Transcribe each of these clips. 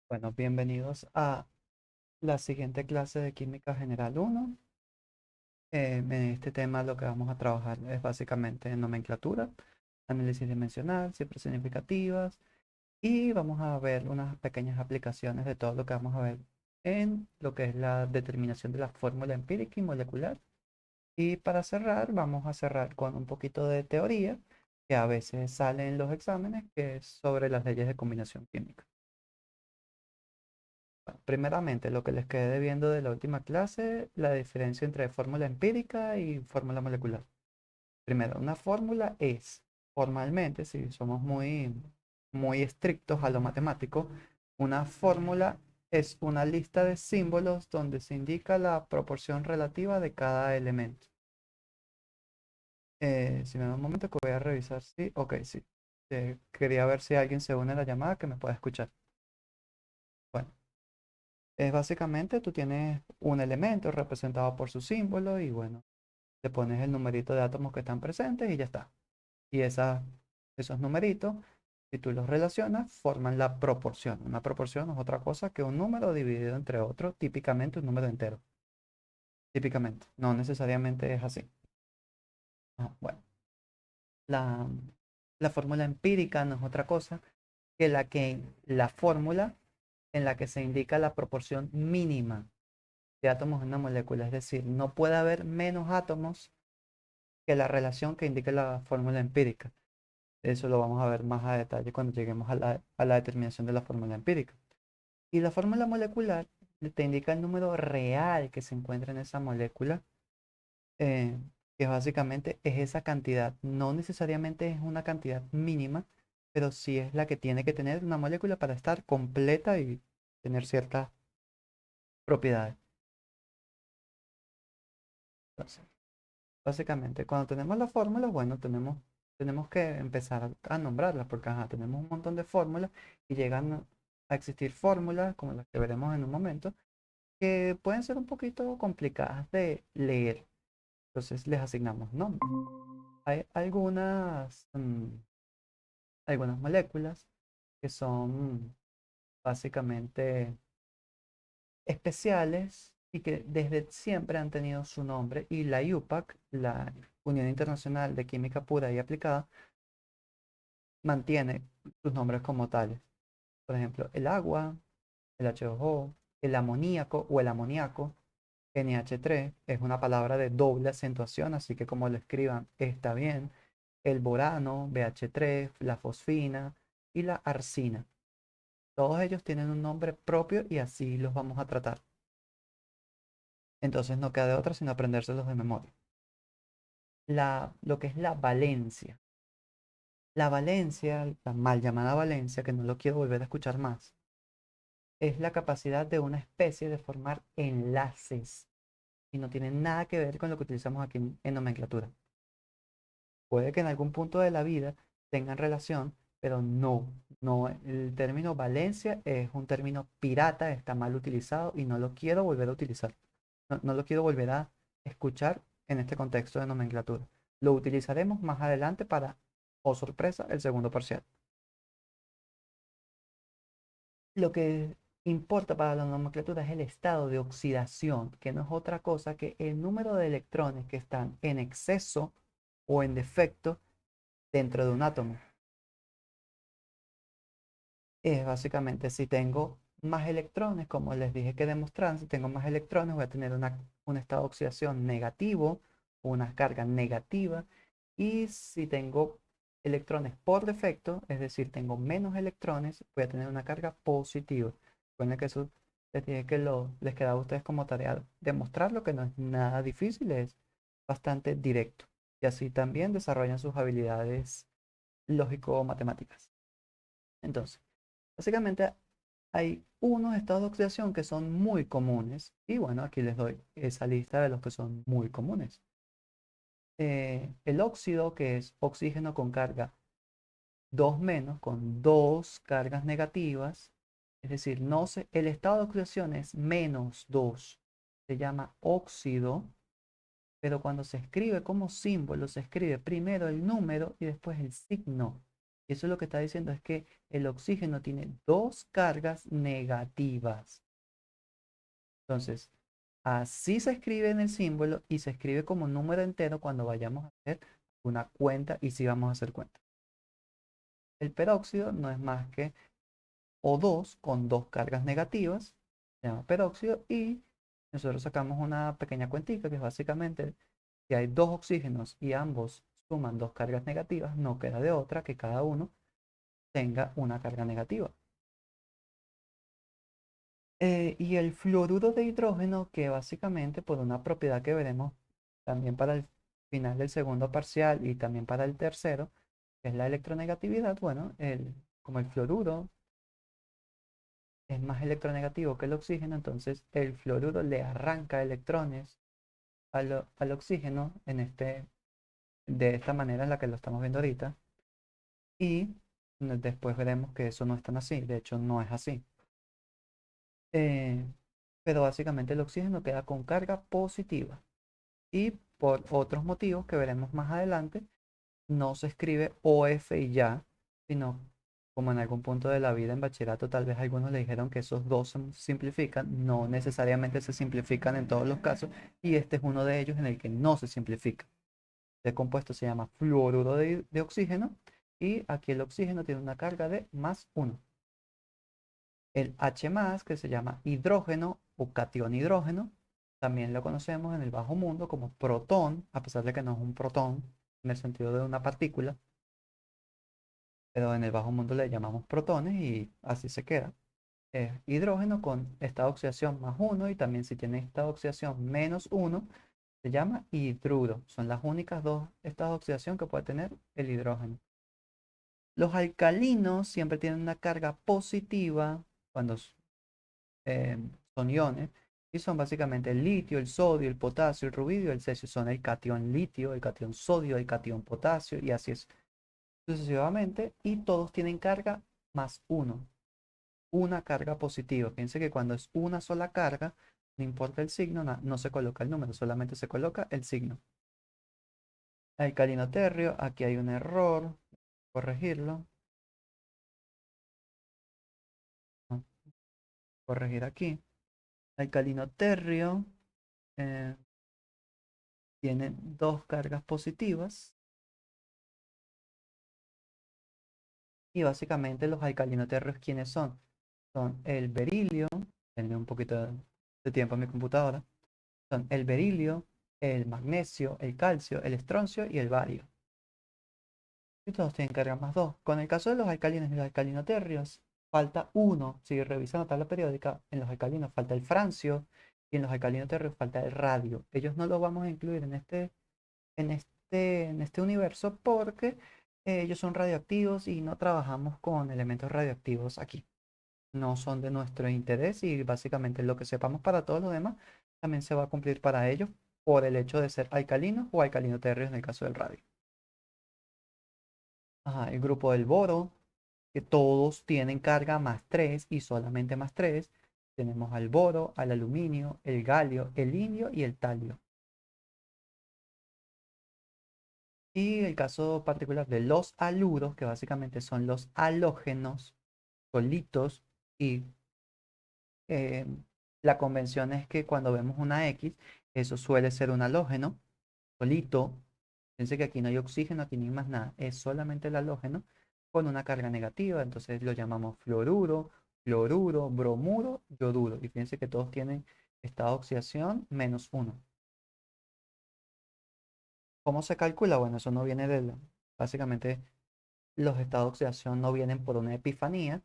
Bueno, bienvenidos a la siguiente clase de Química General 1. En este tema lo que vamos a trabajar es básicamente nomenclatura, análisis dimensional, cifras significativas y vamos a ver unas pequeñas aplicaciones de todo lo que vamos a ver en lo que es la determinación de la fórmula empírica y molecular. Y para cerrar, vamos a cerrar con un poquito de teoría que a veces sale en los exámenes, que es sobre las leyes de combinación química. Primeramente, lo que les quedé debiendo de la última clase, la diferencia entre fórmula empírica y fórmula molecular. Primero, una fórmula es, formalmente, si somos muy estrictos a lo matemático, una fórmula es una lista de símbolos donde se indica la proporción relativa de cada elemento. Si me da un momento que voy a revisar, sí, ok, sí. Quería ver si alguien se une a la llamada que me pueda escuchar. Bueno. Es básicamente, tú tienes un elemento representado por su símbolo y bueno, le pones el numerito de átomos que están presentes y ya está. Y esos numeritos, si tú los relacionas, forman la proporción. Una proporción no es otra cosa que un número dividido entre otro, típicamente un número entero. Típicamente, no necesariamente es así. Bueno, la, la fórmula empírica no es otra cosa que la fórmula en la que se indica la proporción mínima de átomos en una molécula. Es decir, no puede haber menos átomos que la relación que indique la fórmula empírica. Eso lo vamos a ver más a detalle cuando lleguemos a la determinación de la fórmula empírica. Y la fórmula molecular te indica el número real que se encuentra en esa molécula, eh, que básicamente es esa cantidad. No necesariamente es una cantidad mínima, pero sí es la que tiene que tener una molécula para estar completa y tener ciertas propiedades. Entonces, básicamente, cuando tenemos las fórmulas, bueno, tenemos que empezar a nombrarlas, porque ajá, tenemos un montón de fórmulas y llegan a existir fórmulas, como las que veremos en un momento, que pueden ser un poquito complicadas de leer. Entonces les asignamos nombres. Hay algunas moléculas que son básicamente especiales y que desde siempre han tenido su nombre. Y la UPAC, la Unión Internacional de Química Pura y Aplicada, mantiene sus nombres como tales. Por ejemplo, el agua, el H2O, el amoníaco o el amoníaco, NH3, es una palabra de doble acentuación, así que como lo escriban está bien. El borano, BH3, la fosfina y la arcina. Todos ellos tienen un nombre propio y así los vamos a tratar. Entonces no queda de otra sino aprendérselos de memoria. Lo que es la valencia. La valencia, la mal llamada valencia, que no lo quiero volver a escuchar más, es la capacidad de una especie de formar enlaces y no tiene nada que ver con lo que utilizamos aquí en nomenclatura. Puede que en algún punto de la vida tengan relación, pero no, el término valencia es un término pirata, está mal utilizado y no lo quiero volver a utilizar. No lo quiero volver a escuchar en este contexto de nomenclatura. Lo utilizaremos más adelante para, oh sorpresa, el segundo parcial. Lo que importa para la nomenclatura es el estado de oxidación, que no es otra cosa que el número de electrones que están en exceso o en defecto dentro de un átomo. Es básicamente si tengo más electrones, como les dije que demostrar, si tengo más electrones voy a tener un estado de oxidación negativo, una carga negativa, y si tengo electrones por defecto, es decir, tengo menos electrones, voy a tener una carga positiva. Recuerden que eso les dije que les queda a ustedes como tarea demostrarlo, que no es nada difícil, es bastante directo. Y así también desarrollan sus habilidades lógico-matemáticas. Entonces, básicamente hay unos estados de oxidación que son muy comunes y bueno, aquí les doy esa lista de los que son muy comunes. El óxido, que es oxígeno con carga 2 menos, con dos cargas negativas, es decir, el estado de oxidación es -2, se llama óxido, pero cuando se escribe como símbolo, se escribe primero el número y después el signo. Y eso lo que está diciendo es que el oxígeno tiene dos cargas negativas. Entonces, así se escribe en el símbolo y se escribe como número entero cuando vayamos a hacer una cuenta y si vamos a hacer cuenta. El peróxido no es más que O2 con dos cargas negativas, se llama peróxido, y nosotros sacamos una pequeña cuentica que es básicamente si hay dos oxígenos y ambos suman dos cargas negativas, no queda de otra que cada uno tenga una carga negativa. Y el fluoruro de hidrógeno, que básicamente por una propiedad que veremos también para el final del segundo parcial y también para el tercero, que es la electronegatividad, bueno, como el fluoruro es más electronegativo que el oxígeno, entonces el fluoruro le arranca electrones al oxígeno de esta manera en la que lo estamos viendo ahorita. Y después veremos que eso no es tan así, de hecho no es así. Eh, pero básicamente el oxígeno queda con carga positiva. Y por otros motivos que veremos más adelante, no se escribe OF y ya, sino como en algún punto de la vida en bachillerato, tal vez algunos le dijeron que esos dos se simplifican, no necesariamente se simplifican en todos los casos, y este es uno de ellos en el que no se simplifica. Este compuesto se llama fluoruro de oxígeno, y aquí el oxígeno tiene una carga de +1. El H+, que se llama hidrógeno o catión hidrógeno, también lo conocemos en el bajo mundo como protón, a pesar de que no es un protón en el sentido de una partícula, pero en el bajo mundo le llamamos protones y así se queda. Es hidrógeno con estado de oxidación +1 y también si tiene estado de oxidación -1, se llama hidruro. Son las únicas dos estados de oxidación que puede tener el hidrógeno. Los alcalinos siempre tienen una carga positiva cuando son iones y son básicamente el litio, el sodio, el potasio, el rubidio, el cesio. Son el catión litio, el catión sodio, el catión potasio y así es sucesivamente. Y todos tienen carga +1, una carga positiva. Fíjense que cuando es una sola carga, no importa el signo, no se coloca el número, solamente se coloca el signo. Alcalino terrio, aquí hay un error, corregirlo. ¿No? Corregir aquí. Alcalino terrio eh, tiene dos cargas positivas y básicamente los alcalinos terrios, ¿quiénes son? Son el berilio, denme un poquito de tiempo a mi computadora, son el berilio, el magnesio, el calcio, el estroncio y el bario. Y todos tienen carga +2. Con el caso de los alcalinos y los alcalinoterrios, falta uno. Si revisan la tabla periódica, en los alcalinos falta el francio y en los alcalinoterrios falta el radio. Ellos no los vamos a incluir en este universo porque ellos son radioactivos y no trabajamos con elementos radioactivos aquí. No son de nuestro interés y básicamente lo que sepamos para todos los demás también se va a cumplir para ellos por el hecho de ser alcalinos o alcalinoterrios en el caso del radio. Ajá, el grupo del boro, que todos tienen carga +3 y solamente +3. Tenemos al boro, al aluminio, el galio, el indio y el talio. Y el caso particular de los aluros, que básicamente son los halógenos solitos, y eh, la convención es que cuando vemos una X, eso suele ser un halógeno solito. Fíjense que aquí no hay oxígeno, aquí ni más nada, es solamente el halógeno con una carga negativa, entonces lo llamamos fluoruro, fluoruro, bromuro, yoduro. Y fíjense que todos tienen estado de oxidación -1. ¿Cómo se calcula? Bueno, eso no viene básicamente los estados de oxidación no vienen por una epifanía,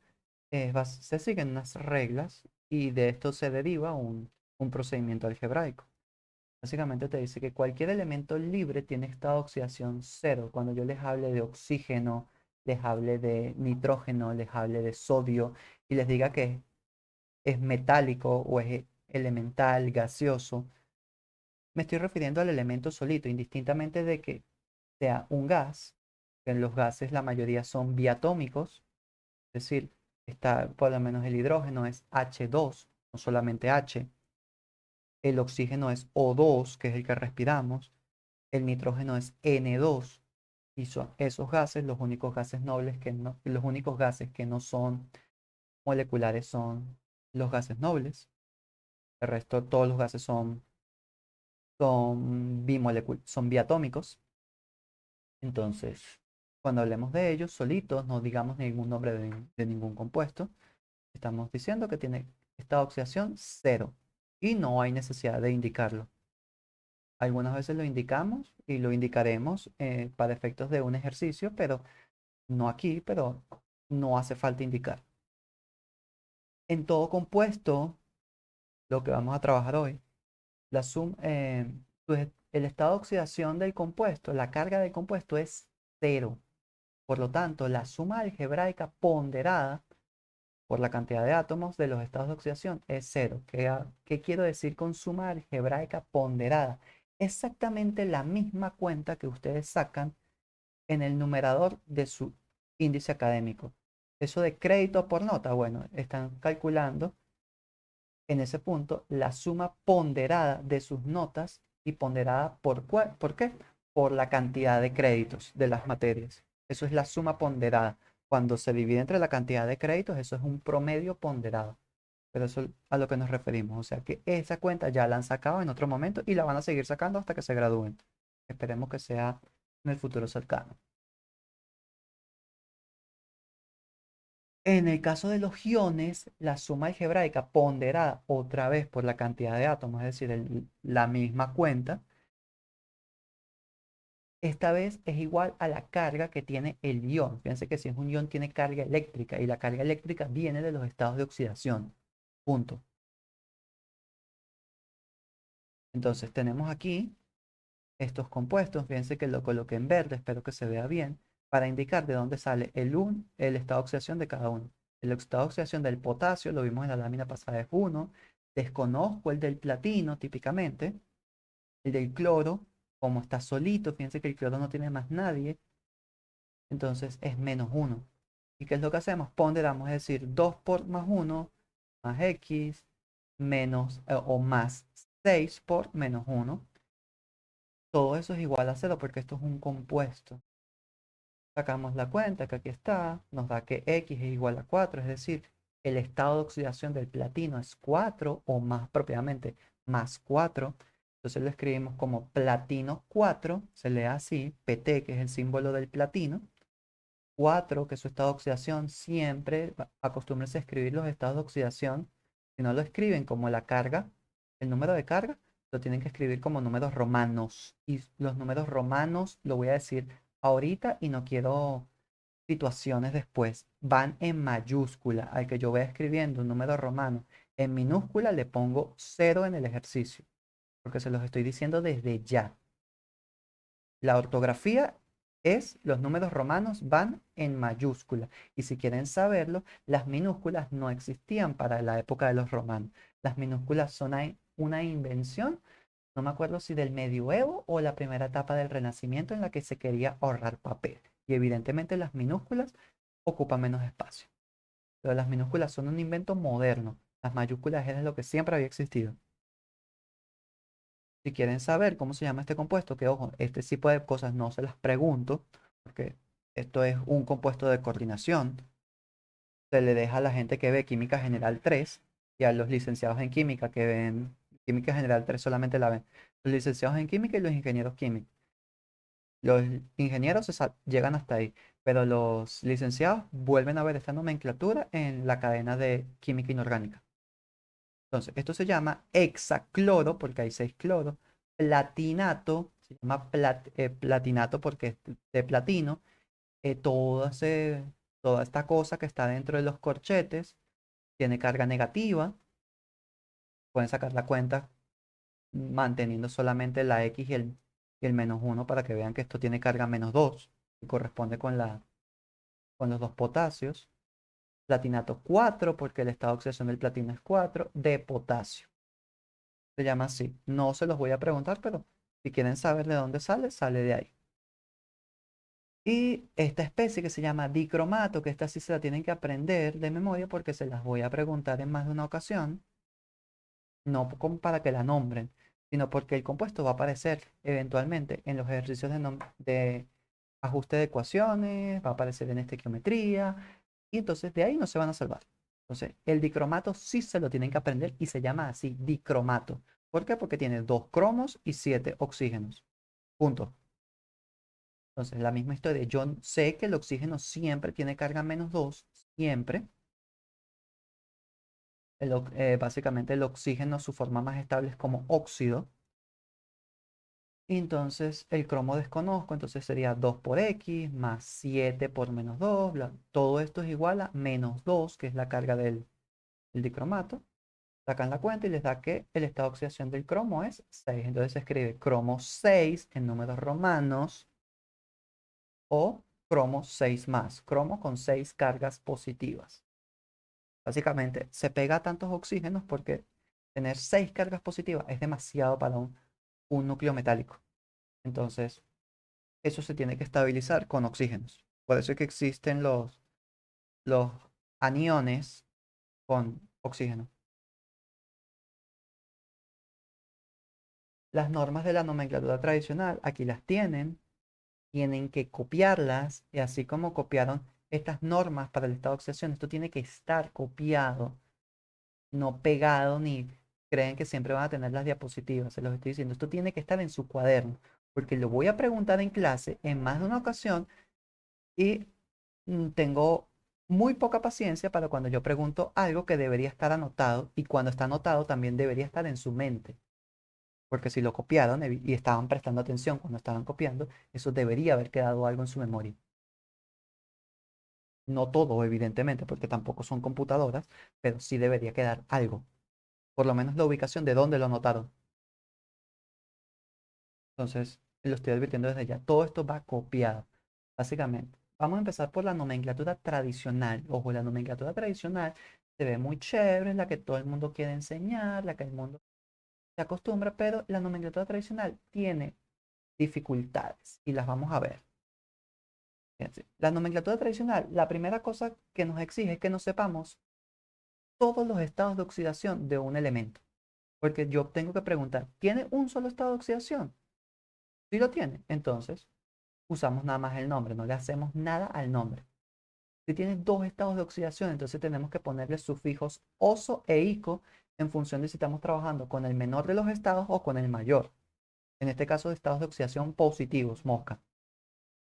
se siguen unas reglas y de esto se deriva un procedimiento algebraico. Básicamente te dice que cualquier elemento libre tiene estado de oxidación cero. Cuando yo les hable de oxígeno, les hable de nitrógeno, les hable de sodio y les diga que es metálico o es elemental, gaseoso, me estoy refiriendo al elemento solito, indistintamente de que sea un gas, que en los gases la mayoría son biatómicos, es decir, está por lo menos el hidrógeno es H2, no solamente H, el oxígeno es O2, que es el que respiramos, el nitrógeno es N2, Y son esos gases los únicos gases nobles los únicos gases que no son moleculares son los gases nobles. El resto, todos los gases son biatómicos. Entonces, cuando hablemos de ellos solitos, no digamos ningún nombre de ningún compuesto. Estamos diciendo que tiene estado de oxidación cero y no hay necesidad de indicarlo. Algunas veces lo indicamos y lo indicaremos para efectos de un ejercicio, pero no aquí, pero no hace falta indicar. En todo compuesto, lo que vamos a trabajar hoy, la sum, pues, el estado de oxidación del compuesto, la carga del compuesto es cero. Por lo tanto, la suma algebraica ponderada por la cantidad de átomos de los estados de oxidación es cero. ¿Qué quiero decir con suma algebraica ponderada? Exactamente la misma cuenta que ustedes sacan en el numerador de su índice académico. Eso de crédito por nota, bueno, están calculando en ese punto la suma ponderada de sus notas y ponderada ¿por qué? Por la cantidad de créditos de las materias. Eso es la suma ponderada. Cuando se divide entre la cantidad de créditos, eso es un promedio ponderado. Pero eso es a lo que nos referimos. O sea que esa cuenta ya la han sacado en otro momento y la van a seguir sacando hasta que se gradúen. Esperemos que sea en el futuro cercano. En el caso de los iones, la suma algebraica ponderada otra vez por la cantidad de átomos, es decir, la misma cuenta, esta vez es igual a la carga que tiene el ion. Fíjense que si es un ion tiene carga eléctrica y la carga eléctrica viene de los estados de oxidación. Punto. Entonces tenemos aquí estos compuestos. Fíjense que lo coloqué en verde, espero que se vea bien, para indicar de dónde sale el estado de oxidación de cada uno. El estado de oxidación del potasio, lo vimos en la lámina pasada, es 1. Desconozco el del platino, típicamente. El del cloro, como está solito, fíjense que el cloro no tiene más nadie, entonces es -1. ¿Y qué es lo que hacemos? Ponderamos, es decir, 2 por más 1 más x menos o más 6 por -1. Todo eso es igual a 0 porque esto es un compuesto. Sacamos la cuenta que aquí está, nos da que x es igual a 4, es decir, el estado de oxidación del platino es 4 o más propiamente, más 4. Entonces lo escribimos como platino 4, se lee así, PT, que es el símbolo del platino. 4, que es su estado de oxidación, siempre acostúmbrense a escribir los estados de oxidación. Si no lo escriben como la carga, el número de carga, lo tienen que escribir como números romanos. Y los números romanos, lo voy a decir ahorita y no quiero situaciones después, van en mayúscula. Al que yo vaya escribiendo un número romano en minúscula, le pongo 0 en el ejercicio, porque se los estoy diciendo desde ya. La ortografía es, los números romanos van en mayúscula. Y si quieren saberlo, las minúsculas no existían para la época de los romanos. Las minúsculas son una invención, no me acuerdo si del medioevo o la primera etapa del Renacimiento en la que se quería ahorrar papel. Y evidentemente las minúsculas ocupan menos espacio. Pero las minúsculas son un invento moderno. Las mayúsculas es lo que siempre había existido. Si quieren saber cómo se llama este compuesto, que ojo, este tipo de cosas no se las pregunto, porque esto es un compuesto de coordinación. Se le deja a la gente que ve Química General 3 y a los licenciados en Química que ven Química General 3 solamente la ven. Los licenciados en Química y los ingenieros químicos. Los ingenieros llegan hasta ahí, pero los licenciados vuelven a ver esta nomenclatura en la cadena de química inorgánica. Entonces, esto se llama hexacloro porque hay 6 cloros. Platinato, se llama platinato porque es de platino. Toda esta cosa que está dentro de los corchetes tiene carga negativa. Pueden sacar la cuenta manteniendo solamente la X y el -1 para que vean que esto tiene carga -2, que corresponde con los dos potasios. Platinato 4 porque el estado de oxidación del platino es 4 de potasio. Se llama así. No se los voy a preguntar, pero si quieren saber de dónde sale, sale de ahí. Y esta especie que se llama dicromato, que esta sí se la tienen que aprender de memoria porque se las voy a preguntar en más de una ocasión, no como para que la nombren, sino porque el compuesto va a aparecer eventualmente en los ejercicios ajuste de ecuaciones, va a aparecer en estequiometría, y entonces de ahí no se van a salvar. Entonces, el dicromato sí se lo tienen que aprender y se llama así, dicromato. ¿Por qué? Porque tiene 2 cromos y 7 oxígenos. Punto. Entonces, la misma historia. Yo sé que el oxígeno siempre tiene carga -2, siempre. Básicamente el oxígeno, su forma más estable es como óxido. Y entonces el cromo desconozco, entonces sería 2 por X más 7 por -2, todo esto es igual a -2, que es la carga del dicromato. Sacan la cuenta y les da que el estado de oxidación del cromo es 6. Entonces se escribe cromo 6 en números romanos o cromo 6 más, cromo con 6 cargas positivas. Básicamente se pega a tantos oxígenos porque tener 6 cargas positivas es demasiado para un núcleo metálico. Entonces eso se tiene que estabilizar con oxígenos. Por eso es que existen los aniones con oxígeno. Las normas de la nomenclatura tradicional, aquí las tienen que copiarlas, y así como copiaron estas normas para el estado de oxidación, esto tiene que estar copiado, no pegado, ni creen que siempre van a tener las diapositivas, se los estoy diciendo, esto tiene que estar en su cuaderno, porque lo voy a preguntar en clase en más de una ocasión y tengo muy poca paciencia para cuando yo pregunto algo que debería estar anotado y cuando está anotado también debería estar en su mente. Porque si lo copiaron y estaban prestando atención cuando estaban copiando, eso debería haber quedado algo en su memoria. No todo, evidentemente, porque tampoco son computadoras, pero sí debería quedar algo. Por lo menos la ubicación de dónde lo anotaron. Entonces, lo estoy advirtiendo desde ya. Todo esto va copiado, básicamente. Vamos a empezar por la nomenclatura tradicional. Ojo, la nomenclatura tradicional se ve muy chévere, es la que todo el mundo quiere enseñar, la que el mundo se acostumbra, pero la nomenclatura tradicional tiene dificultades y las vamos a ver. Fíjense, la nomenclatura tradicional, la primera cosa que nos exige es que nos sepamos todos los estados de oxidación de un elemento. Porque yo tengo que preguntar, ¿tiene un solo estado de oxidación? Si lo tiene, entonces usamos nada más el nombre, no le hacemos nada al nombre. Si tiene 2 estados de oxidación, entonces tenemos que ponerle sufijos oso e ico en función de si estamos trabajando con el menor de los estados o con el mayor. En este caso, de estados de oxidación positivos, mosca.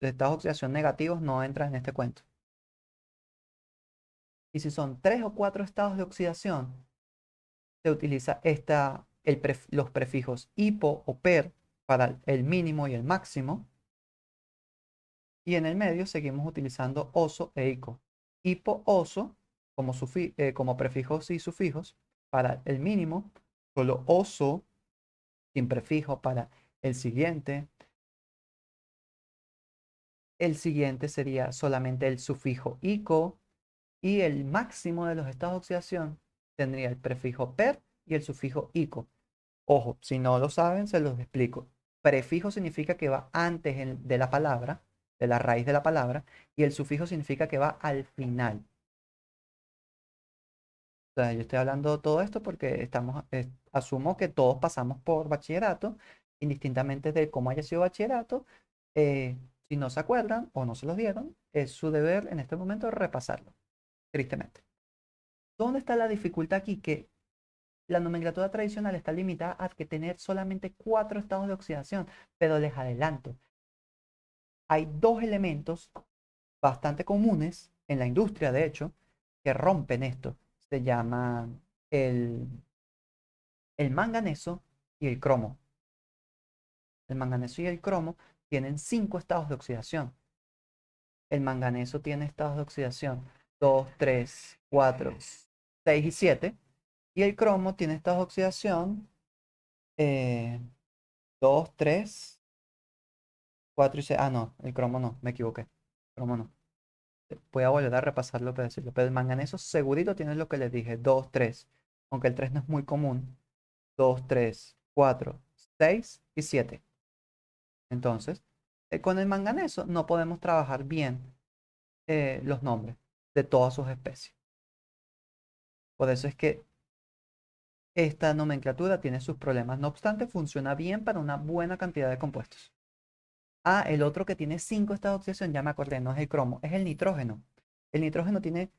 Los estados de oxidación negativos no entran en este cuento. Y si son 3 o 4 estados de oxidación, se utiliza los prefijos hipo o per para el mínimo y el máximo. Y en el medio seguimos utilizando oso e ico. Hipo, oso, como prefijos y sufijos para el mínimo. Solo oso sin prefijo para el siguiente. El siguiente sería solamente el sufijo ico. Y el máximo de los estados de oxidación tendría el prefijo per y el sufijo ico. Ojo, si no lo saben, se los explico. Prefijo significa que va antes de la palabra, de la raíz de la palabra, y el sufijo significa que va al final. O sea, yo estoy hablando de todo esto porque asumo que todos pasamos por bachillerato, indistintamente de cómo haya sido bachillerato. Si no se acuerdan o no se los dieron, es su deber en este momento repasarlo, tristemente. ¿Dónde está la dificultad aquí? Que la nomenclatura tradicional está limitada a que tener solamente 4 estados de oxidación, pero les adelanto, hay 2 elementos bastante comunes en la industria, de hecho, que rompen esto. Se llaman el manganeso y el cromo. El manganeso y el cromo tienen 5 estados de oxidación. El manganeso tiene estados de oxidación 2, 3, 4, 6 y 7. Y el cromo tiene estados de oxidación eh, 2, 3, 4 y 6. Ah, no, el cromo no, me equivoqué. Cromo no. Voy a volver a repasarlo para decirlo. Pero el manganeso segurito tiene lo que les dije, 2, 3. Aunque el 3 no es muy común. 2, 3, 4, 6 y 7. Entonces, con el manganeso no podemos trabajar bien los nombres de todas sus especies. Por eso es que esta nomenclatura tiene sus problemas. No obstante, funciona bien para una buena cantidad de compuestos. Ah, el otro que tiene 5 estados de oxidación, ya me acordé, no es el cromo, es el nitrógeno. El nitrógeno tiene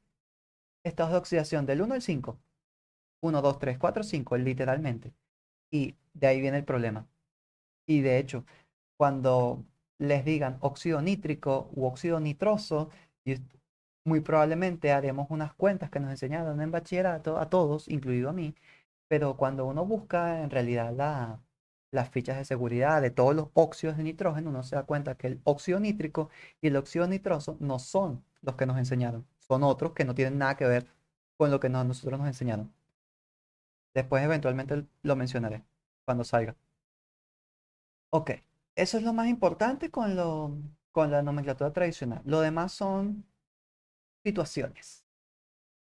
estados de oxidación del 1 al 5. 1, 2, 3, 4, 5, literalmente. Y de ahí viene el problema. Y de hecho, cuando les digan óxido nítrico u óxido nitroso, y muy probablemente haremos unas cuentas que nos enseñaron en bachillerato a todos, incluido a mí, pero cuando uno busca en realidad las fichas de seguridad de todos los óxidos de nitrógeno, uno se da cuenta que el óxido nítrico y el óxido nitroso no son los que nos enseñaron, son otros que no tienen nada que ver con lo que nosotros nos enseñaron. Después eventualmente lo mencionaré cuando salga. Ok, eso es lo más importante con la nomenclatura tradicional. Lo demás son situaciones.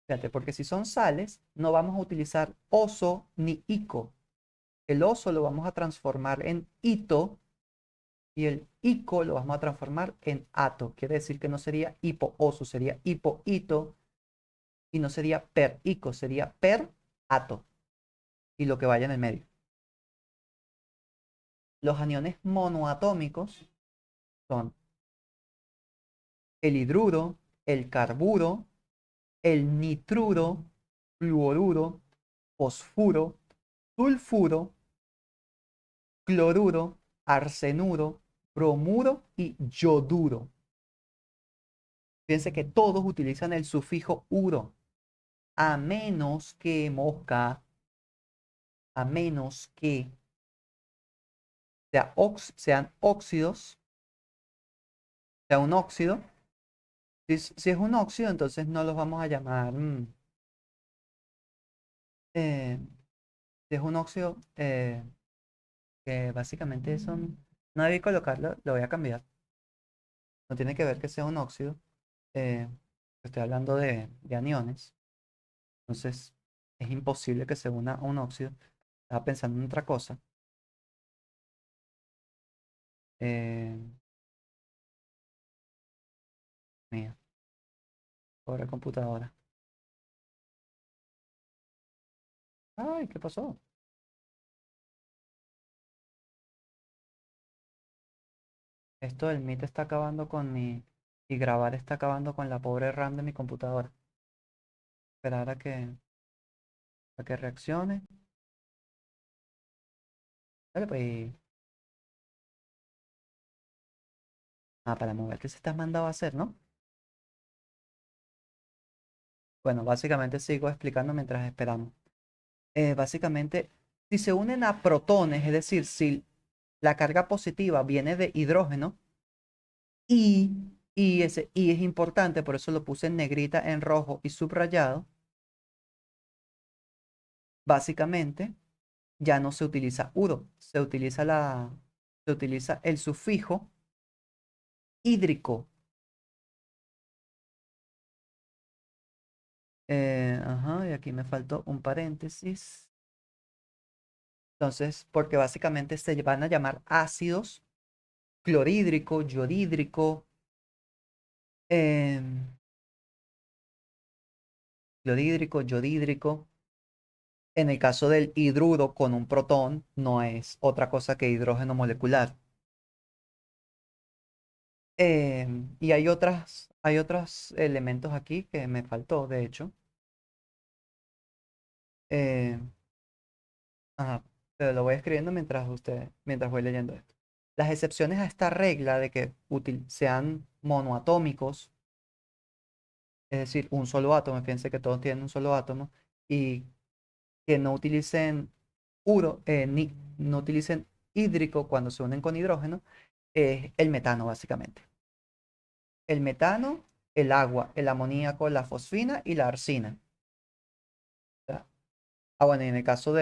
Fíjate, porque si son sales, no vamos a utilizar oso ni ico. El oso lo vamos a transformar en ito y el ico lo vamos a transformar en ato. Quiere decir que no sería hipo-oso, sería hipo-ito y no sería per-ico, sería per-ato y lo que vaya en el medio. Los aniones monoatómicos son el hidruro, el carburo, el nitruro, fluoruro, fosfuro, sulfuro, cloruro, arsenuro, bromuro y yoduro. Fíjense que todos utilizan el sufijo uro, a menos que mosca, a menos que sean óxidos, sea un óxido. Si es un óxido, entonces no los vamos a llamar. Eh, si es un óxido, que básicamente son. No debí colocarlo, lo voy a cambiar. No tiene que ver que sea un óxido. eh, Estoy hablando de aniones. Entonces, es imposible que se una a un óxido. Estaba pensando en otra cosa. Eh, Mía, pobre computadora. Ay, ¿qué pasó? Esto del Meet está acabando con mi. Y grabar está acabando con la pobre RAM de mi computadora. Esperar a que reaccione. Dale, pues. Ah, para moverte se está mandado a hacer, ¿no? Bueno, básicamente sigo explicando mientras esperamos. Básicamente, si se unen a protones, es decir, si la carga positiva viene de hidrógeno y, y ese y es importante, por eso lo puse en negrita, en rojo y subrayado, básicamente ya no se utiliza uro, se utiliza el sufijo hídrico. Ajá, y aquí me faltó un paréntesis. Entonces, porque básicamente se van a llamar ácidos clorhídrico, yodhídrico, em, clorhídrico, yodhídrico. En el caso del hidruro con un protón, no es otra cosa que hidrógeno molecular. Y hay otros elementos aquí que me faltó, de hecho. Eh, ajá, pero lo voy escribiendo mientras voy leyendo esto. Las excepciones a esta regla de que sean monoatómicos, es decir, un solo átomo, fíjense que todos tienen un solo átomo, y que no utilicen ni no utilicen hídrico cuando se unen con hidrógeno, es el metano, básicamente. El metano, el agua, el amoníaco, la fosfina y la arsina. ¿Ya? Ah, bueno, y en el caso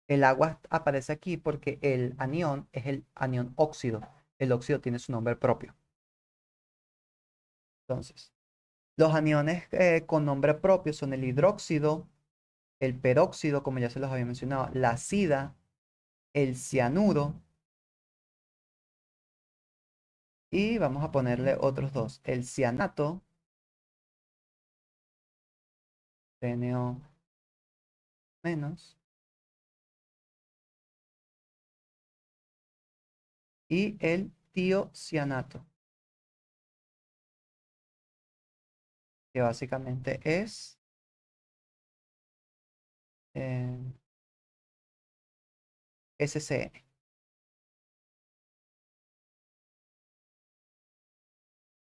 el agua aparece aquí porque el anión es el anión óxido. El óxido tiene su nombre propio. Entonces, los aniones con nombre propio son el hidróxido, el peróxido, como ya se los había mencionado, la sida, el cianuro, y vamos a ponerle otros dos, el cianato, CNO menos, y el tiocianato, que básicamente es eh, SCN.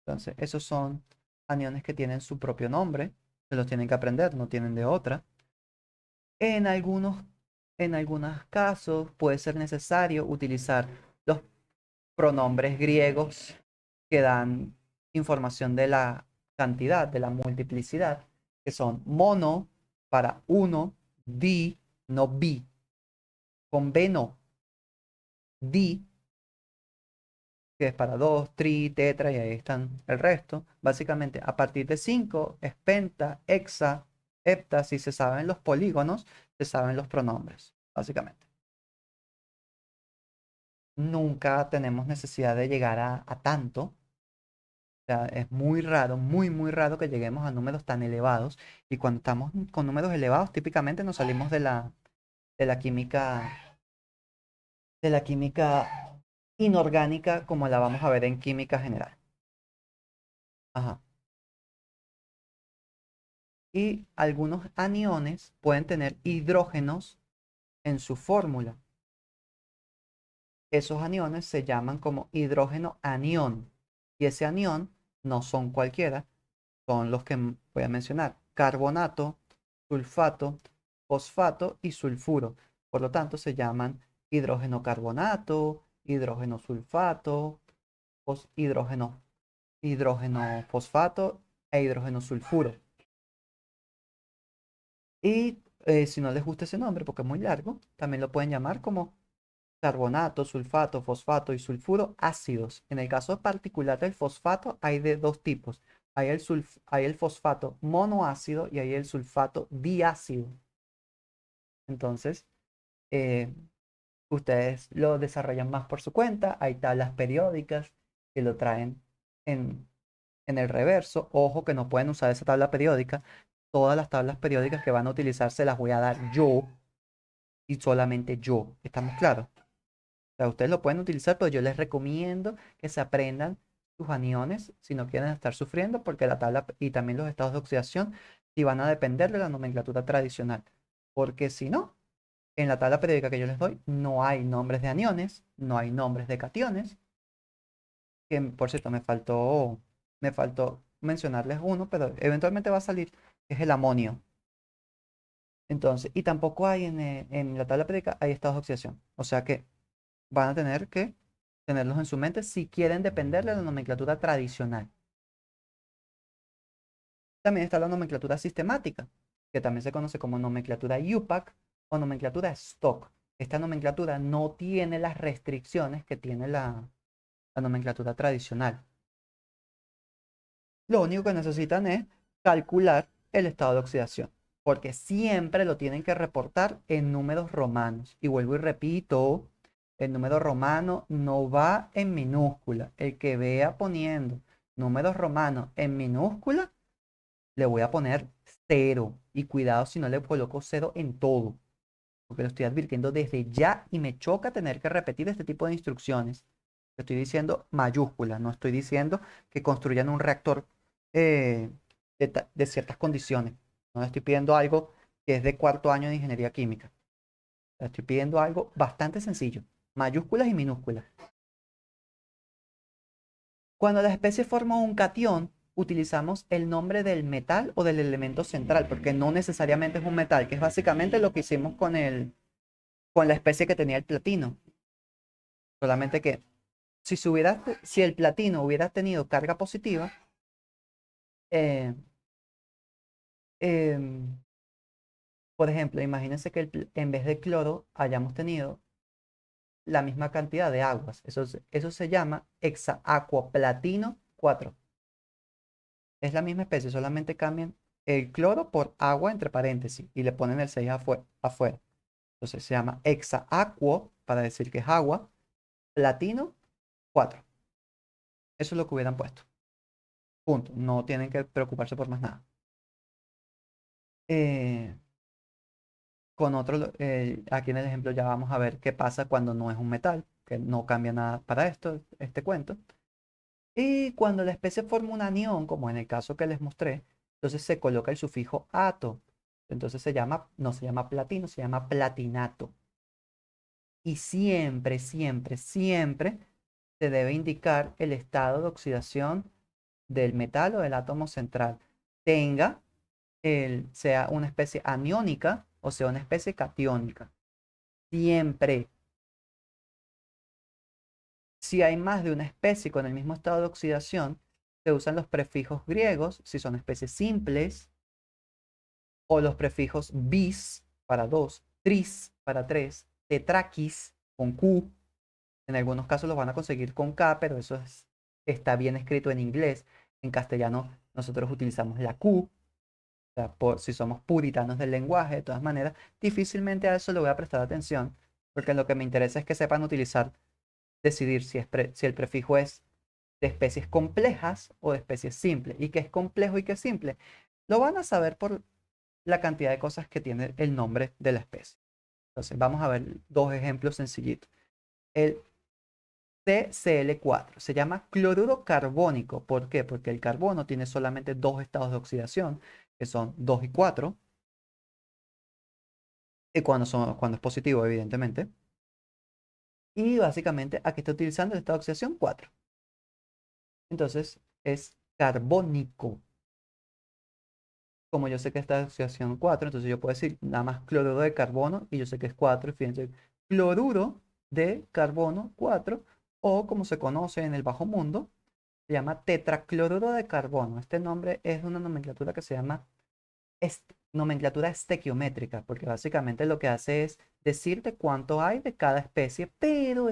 Entonces, esos son aniones que tienen su propio nombre, se los tienen que aprender, no tienen de otra. En algunos, en algunos casos puede ser necesario utilizar los pronombres griegos que dan información de la cantidad, de la multiplicidad, que son mono para uno, di, no bi, con b no, di, que es para dos, tri, tetra, y ahí están el resto. Básicamente, a partir de 5 es penta, hexa, hepta. Si se saben los polígonos, se saben los pronombres, básicamente. Nunca tenemos necesidad de llegar a tanto. O sea, es muy raro, muy, muy raro que lleguemos a números tan elevados. Y cuando estamos con números elevados, típicamente nos salimos de la química, de la química inorgánica como la vamos a ver en química general. Ajá. Y algunos aniones pueden tener hidrógenos en su fórmula. Esos aniones se llaman como hidrógeno anión. Y ese anión no son cualquiera, son los que voy a mencionar: carbonato, sulfato, fosfato y sulfuro. Por lo tanto, se llaman hidrógeno carbonato, hidrógeno sulfato, hidrógeno fosfato e hidrógeno sulfuro. Y si no les gusta ese nombre porque es muy largo, también lo pueden llamar como carbonato, sulfato, fosfato y sulfuro ácidos. En el caso particular del fosfato hay de dos tipos. Hay el fosfato monoácido y hay el sulfato diácido. Entonces, eh, ustedes lo desarrollan más por su cuenta. Hay tablas periódicas que lo traen en, en el reverso. Ojo que no pueden usar esa tabla periódica. Todas las tablas periódicas que van a utilizar se las voy a dar yo y solamente yo. ¿Estamos claros? O sea, ustedes lo pueden utilizar, pero yo les recomiendo que se aprendan sus aniones si no quieren estar sufriendo, porque la tabla y también los estados de oxidación sí van a depender de la nomenclatura tradicional. Porque si no, en la tabla periódica que yo les doy, no hay nombres de aniones, no hay nombres de cationes, que por cierto me faltó mencionarles uno, pero eventualmente va a salir, que es el amonio. Entonces, y tampoco hay en la tabla periódica, hay estados de oxidación. O sea que van a tener que tenerlos en su mente si quieren depender de la nomenclatura tradicional. También está la nomenclatura sistemática, que también se conoce como nomenclatura UPAC o nomenclatura Stock. Esta nomenclatura no tiene las restricciones que tiene la nomenclatura tradicional. Lo único que necesitan es calcular el estado de oxidación, porque siempre lo tienen que reportar en números romanos. Y vuelvo y repito, el número romano no va en minúscula. El que vea poniendo números romanos en minúscula, le voy a poner cero. Y cuidado si no le coloco cero en todo, porque lo estoy advirtiendo desde ya y me choca tener que repetir este tipo de instrucciones. Estoy diciendo mayúsculas, no estoy diciendo que construyan un reactor eh, de ciertas condiciones. No le estoy pidiendo algo que es de cuarto año de ingeniería química. Le estoy pidiendo algo bastante sencillo, mayúsculas y minúsculas. Cuando la especie forma un catión, utilizamos el nombre del metal o del elemento central, porque no necesariamente es un metal, que es básicamente lo que hicimos con la especie que tenía el platino. Solamente que si el platino hubiera tenido carga positiva, eh, em, por ejemplo, imagínense que en vez de cloro hayamos tenido la misma cantidad de aguas. Eso se llama hexaacuaplatino 4. Es la misma especie, solamente cambian el cloro por agua entre paréntesis y le ponen el 6 afuera. Entonces se llama hexaacuo, para decir que es agua, platino 4. Eso es lo que hubieran puesto. Punto. No tienen que preocuparse por más nada. Eh, aquí en el ejemplo ya vamos a ver qué pasa cuando no es un metal. que no cambia nada para este cuento. Y cuando la especie forma un anión, como en el caso que les mostré, entonces se coloca el sufijo ato. Entonces no se llama platino, se llama platinato. Y siempre, siempre, siempre se debe indicar el estado de oxidación del metal o del átomo central. Sea una especie aniónica o sea una especie catiónica. Siempre. Si hay más de una especie con el mismo estado de oxidación, se usan los prefijos griegos si son especies simples, o los prefijos bis para dos, tris para tres, tetraquis con Q. En algunos casos los van a conseguir con K, pero está bien escrito en inglés. En castellano nosotros utilizamos la Q. O sea, si somos puritanos del lenguaje, de todas maneras, difícilmente a eso le voy a prestar atención, porque lo que me interesa es que sepan decidir si el prefijo es de especies complejas o de especies simples. ¿Y qué es complejo y qué es simple? Lo van a saber por la cantidad de cosas que tiene el nombre de la especie. Entonces, vamos a ver dos ejemplos sencillitos. El CCl4 se llama cloruro carbónico. ¿Por qué? Porque el carbono tiene solamente dos estados de oxidación, que son 2 y 4, y cuando es positivo, evidentemente. Y básicamente aquí está utilizando el estado de oxidación 4. Entonces, es carbónico. Como yo sé que está en oxidación 4, entonces yo puedo decir nada más cloruro de carbono y yo sé que es 4. Y fíjense, cloruro de carbono 4, o como se conoce en el bajo mundo, se llama tetracloruro de carbono. Este nombre es una nomenclatura que se llama nomenclatura estequiométrica, porque básicamente lo que hace es decirte cuánto hay de cada especie, pero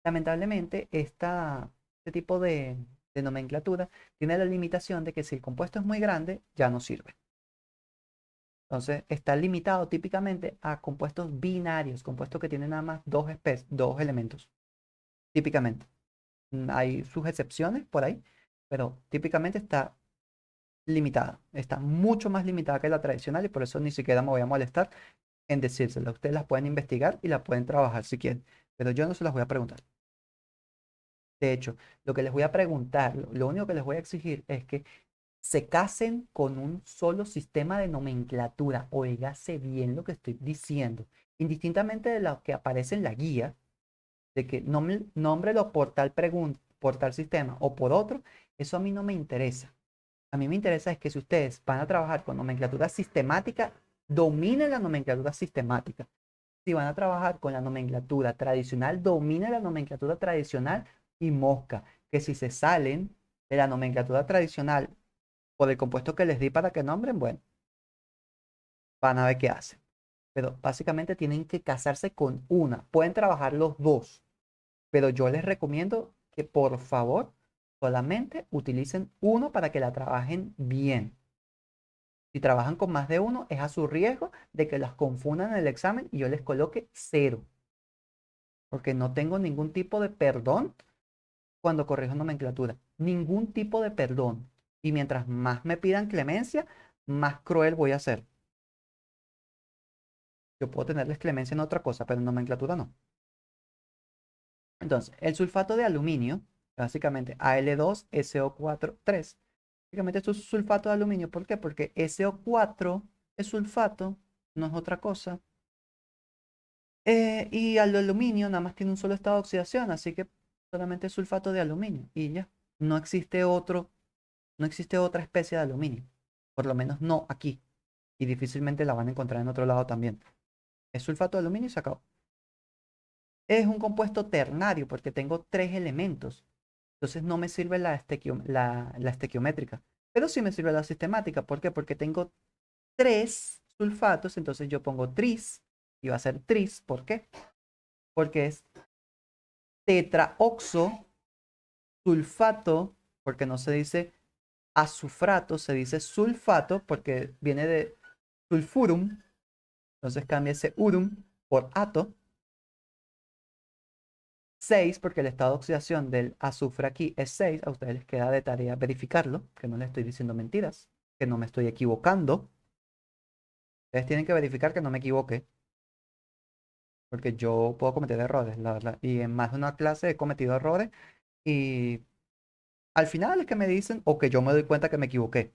lamentablemente, este tipo de nomenclatura tiene la limitación de que si el compuesto es muy grande, ya no sirve. Entonces, está limitado típicamente a compuestos binarios, compuestos que tienen nada más dos elementos, típicamente. Hay sus excepciones por ahí, pero típicamente está limitada. Está mucho más limitada que la tradicional y por eso ni siquiera me voy a molestar en decírselo. Ustedes las pueden investigar y las pueden trabajar si quieren, pero yo no se las voy a preguntar. De hecho, lo que les voy a preguntar, lo único que les voy a exigir es que se casen con un solo sistema de nomenclatura. Óigase bien lo que estoy diciendo. Indistintamente de lo que aparece en la guía, de que nómbrelo por tal sistema o por otro, eso a mí no me interesa. A mí me interesa es que si ustedes van a trabajar con nomenclatura sistemática, dominen la nomenclatura sistemática. Si van a trabajar con la nomenclatura tradicional, dominen la nomenclatura tradicional y mosca. Que si se salen de la nomenclatura tradicional por el compuesto que les di para que nombren, bueno, van a ver qué hacen. Pero básicamente tienen que casarse con una. Pueden trabajar los dos, pero yo les recomiendo que por favor solamente utilicen uno para que la trabajen bien. Si trabajan con más de uno, es a su riesgo de que las confundan en el examen y yo les coloque 0. Porque no tengo ningún tipo de perdón cuando corrijo nomenclatura. Ningún tipo de perdón. Y mientras más me pidan clemencia, más cruel voy a ser. Yo puedo tenerles clemencia en otra cosa, pero en nomenclatura no. Entonces, el sulfato de aluminio, básicamente Al2SO4 3. Básicamente esto es sulfato de aluminio. ¿Por qué? Porque SO4 es sulfato, no es otra cosa. Y al aluminio nada más tiene un solo estado de oxidación, así que solamente es sulfato de aluminio. Y ya, no existe no existe otra especie de aluminio. Por lo menos no aquí. Y difícilmente la van a encontrar en otro lado también. Es sulfato de aluminio y se acabó. Es un compuesto ternario porque tengo tres elementos. Entonces no me sirve la estequiométrica. Pero sí me sirve la sistemática. ¿Por qué? Porque tengo tres sulfatos. Entonces yo pongo tris y va a ser tris. ¿Por qué? Porque es tetraoxo sulfato, porque no se dice azufrato, se dice sulfato porque viene de sulfurum. Entonces cambia ese urum por ato. 6 porque el estado de oxidación del azufre aquí es 6. A ustedes les queda de tarea verificarlo, que no les estoy diciendo mentiras, que no me estoy equivocando. Ustedes tienen que verificar que no me equivoque. porque yo puedo cometer errores, la verdad. Y en más de una clase he cometido errores y al final es que me dicen o que yo me doy cuenta que me equivoqué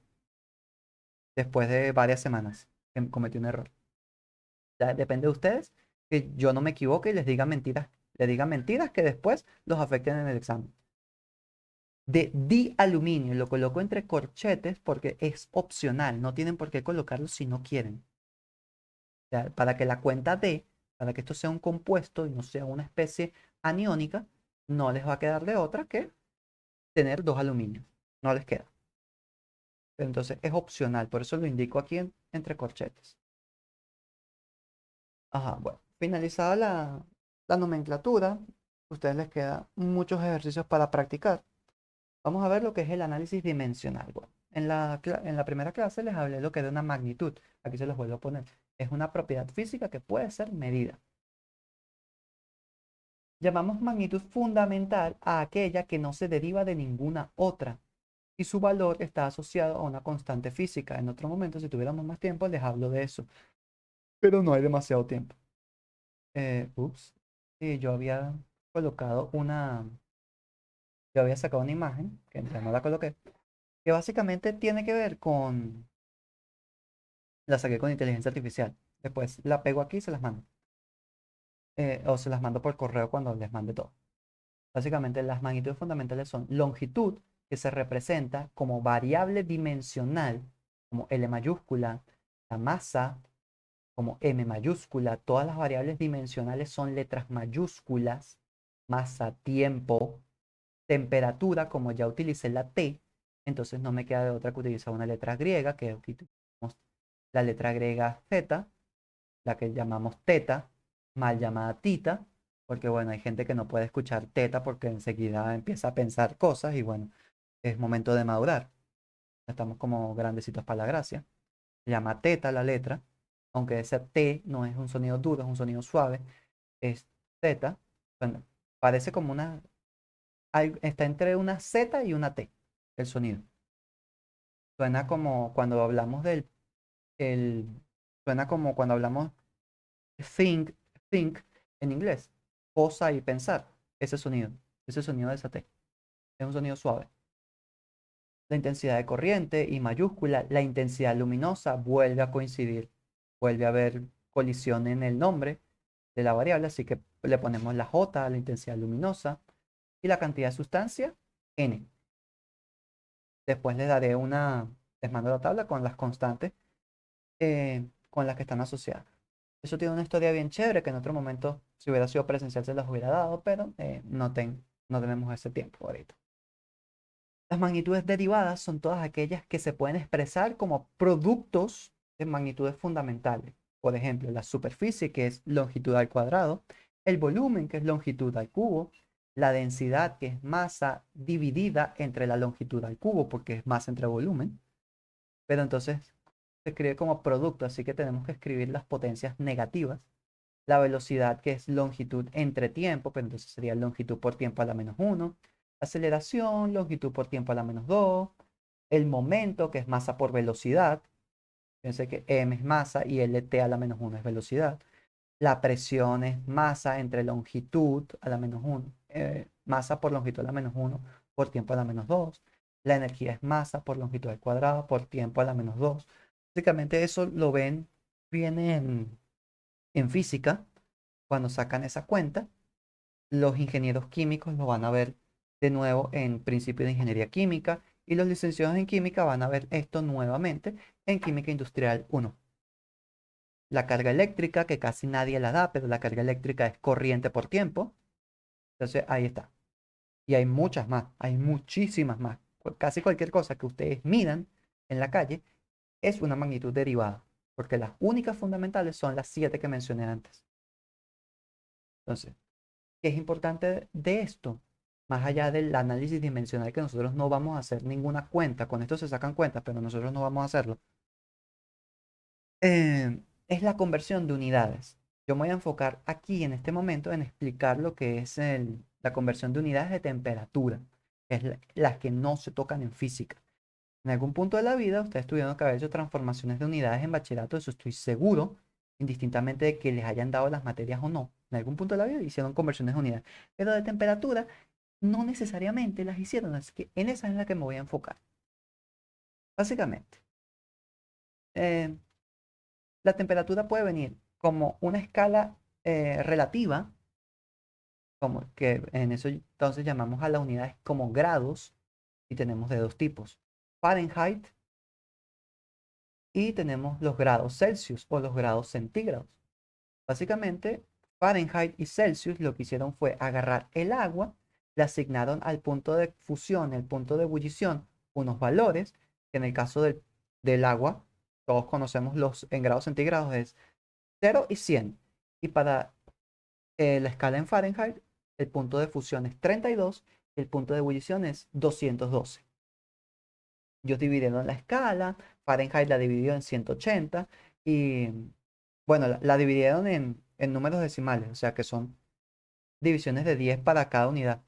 después de varias semanas que cometí un error. Ya depende de ustedes que yo no me equivoque y les diga mentiras que después los afecten en el examen. De dialuminio lo coloco entre corchetes porque es opcional, no tienen por qué colocarlo si no quieren. O sea, para que la cuenta D, para que esto sea un compuesto y no sea una especie aniónica, no les va a quedar de otra que tener dos aluminios. No les queda. Pero entonces es opcional, por eso lo indico aquí entre corchetes. Ajá, bueno, finalizada la nomenclatura, a ustedes les quedan muchos ejercicios para practicar. Vamos a ver lo que es el análisis dimensional. Bueno, en la primera clase les hablé lo que es una magnitud. Aquí se los vuelvo a poner. Es una propiedad física que puede ser medida. Llamamos magnitud fundamental a aquella que no se deriva de ninguna otra y su valor está asociado a una constante física. En otro momento, si tuviéramos más tiempo, les hablo de eso, pero no hay demasiado tiempo. Ups, sí, yo había sacado una imagen, que ya no la coloqué, que básicamente tiene que ver con, la saqué con inteligencia artificial. Después la pego aquí y se las mando. O se las mando por correo cuando les mande todo. Básicamente, las magnitudes fundamentales son longitud, que se representa como variable dimensional, como L mayúscula, la masa, como M mayúscula. Todas las variables dimensionales son letras mayúsculas, masa, tiempo, temperatura, como ya utilicé la T, entonces no me queda de otra que utilizar una letra griega, que aquí tenemos la letra griega Z, la que llamamos teta, mal llamada tita, porque bueno, hay gente que no puede escuchar teta porque enseguida empieza a pensar cosas y bueno, es momento de madurar. Estamos como grandecitos para la gracia. Se llama teta la letra, aunque ese T no es un sonido duro, es un sonido suave, es teta. Bueno, parece como está entre una Z y una T, el sonido. Suena como cuando hablamos el, suena como cuando hablamos think, think en inglés, cosa y pensar, ese sonido de esa T, es un sonido suave. La intensidad de corriente y mayúscula, la intensidad luminosa vuelve a coincidir, vuelve a haber colisión en el nombre de la variable, así que le ponemos la J a la intensidad luminosa y la cantidad de sustancia, N. Después les mando la tabla con las constantes con las que están asociadas. Eso tiene una historia bien chévere que en otro momento, si hubiera sido presencial, se las hubiera dado, pero no tenemos ese tiempo ahorita. Las magnitudes derivadas son todas aquellas que se pueden expresar como productos de magnitudes fundamentales. Por ejemplo, la superficie, que es longitud al cuadrado, el volumen, que es longitud al cubo, la densidad, que es masa dividida entre la longitud al cubo, porque es masa entre volumen. Pero entonces se escribe como producto, así que tenemos que escribir las potencias negativas. La velocidad, que es longitud entre tiempo, pero entonces sería longitud por tiempo a la menos 1. Aceleración, longitud por tiempo a la menos 2. El momento, que es masa por velocidad. Fíjense que m es masa y lt a la menos 1 es velocidad. La presión es masa entre longitud a la menos 1. Masa por longitud a la menos 1 por tiempo a la menos 2. La energía es masa por longitud al cuadrado por tiempo a la menos 2. Básicamente eso lo ven bien en física, cuando sacan esa cuenta, los ingenieros químicos lo van a ver de nuevo en principio de ingeniería química y los licenciados en química van a ver esto nuevamente en química industrial 1. La carga eléctrica, que casi nadie la da, pero la carga eléctrica es corriente por tiempo. Entonces ahí está. Y hay muchas más, hay muchísimas más. Casi cualquier cosa que ustedes midan en la calle es una magnitud derivada, porque las únicas fundamentales son las 7 que mencioné antes. Entonces, ¿qué es importante de esto? Más allá del análisis dimensional que nosotros no vamos a hacer ninguna cuenta, con esto se sacan cuentas, pero nosotros no vamos a hacerlo, es la conversión de unidades. Yo me voy a enfocar aquí en este momento en explicar lo que es la conversión de unidades de temperatura, que es las que no se tocan en física. En algún punto de la vida ustedes tuvieron que haber hecho transformaciones de unidades en bachillerato, eso estoy seguro, indistintamente de que les hayan dado las materias o no. En algún punto de la vida hicieron conversiones de unidades. Pero de temperatura no necesariamente las hicieron, así que en esa es la que me voy a enfocar. Básicamente, eh, la temperatura puede venir como una escala relativa, como que en eso entonces llamamos a las unidades como grados, y tenemos de dos tipos, Fahrenheit y tenemos los grados Celsius o los grados centígrados. Básicamente, Fahrenheit y Celsius lo que hicieron fue agarrar el agua, le asignaron al punto de fusión, el punto de ebullición, unos valores, que en el caso del agua, todos conocemos los en grados centígrados es 0 y 100. Y para la escala en Fahrenheit, el punto de fusión es 32 y el punto de ebullición es 212. Ellos dividieron la escala, Fahrenheit la dividió en 180 y, bueno, la dividieron en números decimales, o sea que son divisiones de 10 para cada unidad.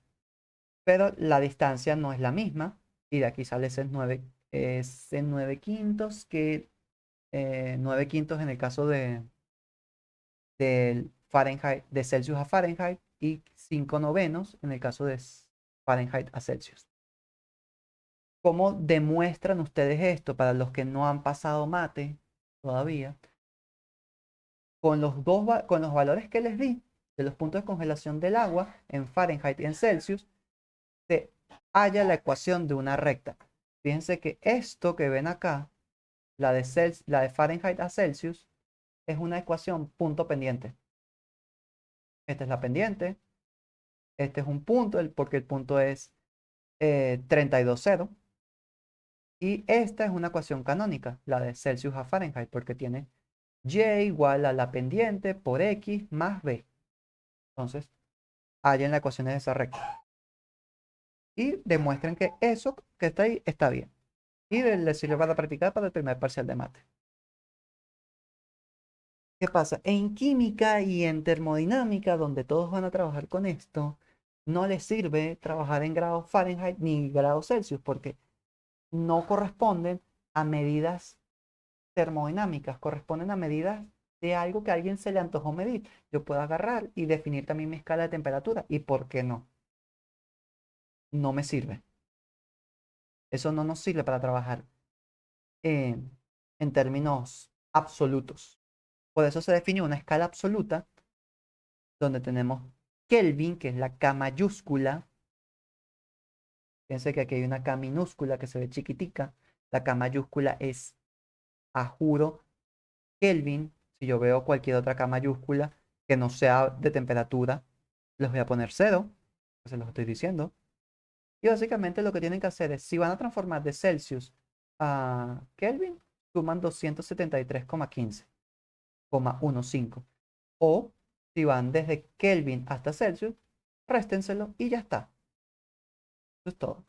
Pero la distancia no es la misma y de aquí sale ese 9, es en 9 quintos, que 9 quintos en el caso del Fahrenheit, de Celsius a Fahrenheit, y 5 novenos en el caso de Fahrenheit a Celsius. ¿Cómo demuestran ustedes esto para los que no han pasado mate todavía? Con con los valores que les di de los puntos de congelación del agua en Fahrenheit y en Celsius, se halla la ecuación de una recta. Fíjense que esto que ven acá, la de Fahrenheit a Celsius, es una ecuación punto pendiente. Esta es la pendiente, este es un punto, porque el punto es 32,0. Y esta es una ecuación canónica, la de Celsius a Fahrenheit, porque tiene y igual a la pendiente por x más b. Entonces, hallen la ecuación de esa recta. Y demuestren que eso que está ahí está bien. Y les sirve para practicar para el primer parcial de mate. ¿Qué pasa? En química y en termodinámica, donde todos van a trabajar con esto, no les sirve trabajar en grados Fahrenheit ni grados Celsius, porque no corresponden a medidas termodinámicas, corresponden a medidas de algo que a alguien se le antojó medir. Yo puedo agarrar y definir también mi escala de temperatura. ¿Y por qué no? No me sirve. Eso no nos sirve para trabajar en términos absolutos. Por eso se definió una escala absoluta donde tenemos Kelvin, que es la K mayúscula. Fíjense que aquí hay una K minúscula que se ve chiquitica. La K mayúscula es, a juro, Kelvin. Si yo veo cualquier otra K mayúscula que no sea de temperatura, les voy a poner 0, se los estoy diciendo. Y básicamente lo que tienen que hacer es, si van a transformar de Celsius a Kelvin, suman 273,15,15. O si van desde Kelvin hasta Celsius, réstenselo y ya está. Eso es todo.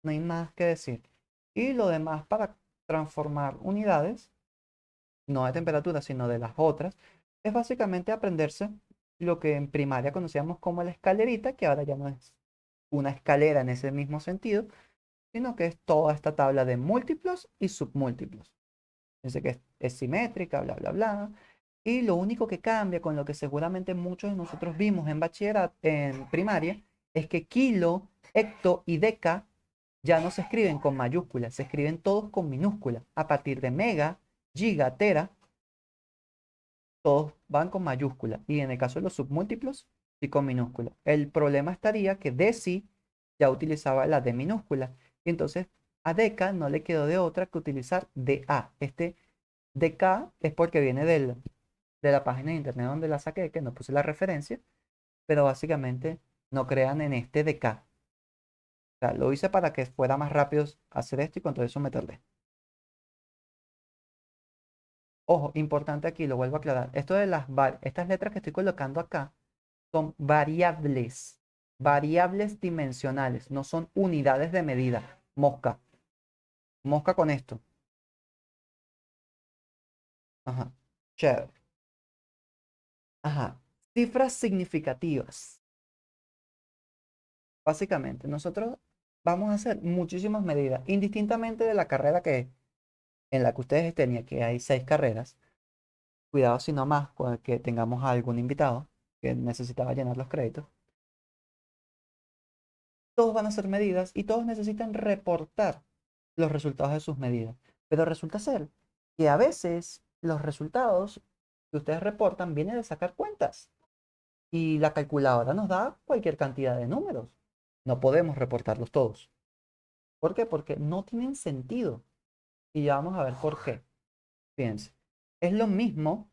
No hay más que decir. Y lo demás para transformar unidades, no de temperatura, sino de las otras, es básicamente aprenderse lo que en primaria conocíamos como la escalerita, que ahora ya no es una escalera en ese mismo sentido, sino que es toda esta tabla de múltiplos y submúltiplos. Dice que es simétrica, bla, bla, bla. Y lo único que cambia con lo que seguramente muchos de nosotros vimos en bachillerato, en primaria, es que kilo, hecto y deca ya no se escriben con mayúsculas, se escriben todos con minúsculas. A partir de mega, giga, tera, todos van con mayúsculas. Y en el caso de los submúltiplos, sí con minúsculas. El problema estaría que deci ya utilizaba la D minúscula. Y entonces a deca no le quedó de otra que utilizar DA. Este DK es porque viene de la página de internet donde la saqué, que no puse la referencia, pero básicamente no crean en este DK. O sea, lo hice para que fuera más rápido hacer esto y con todo eso meterle. Ojo, importante aquí, lo vuelvo a aclarar. Esto de estas letras que estoy colocando acá son variables, variables dimensionales, no son unidades de medida. Mosca, mosca con esto. Ajá, chévere. Ajá, cifras significativas. Básicamente, nosotros vamos a hacer muchísimas medidas, indistintamente de la carrera en la que ustedes estén, ya que hay 6 carreras. Cuidado si no más, que tengamos a algún invitado. que necesitaba llenar los créditos. Todos van a ser medidas y todos necesitan reportar los resultados de sus medidas. Pero resulta ser que a veces los resultados que ustedes reportan vienen de sacar cuentas y la calculadora nos da cualquier cantidad de números. No podemos reportarlos todos. ¿Por qué? Porque no tienen sentido. Y ya vamos a ver por qué. Fíjense, es lo mismo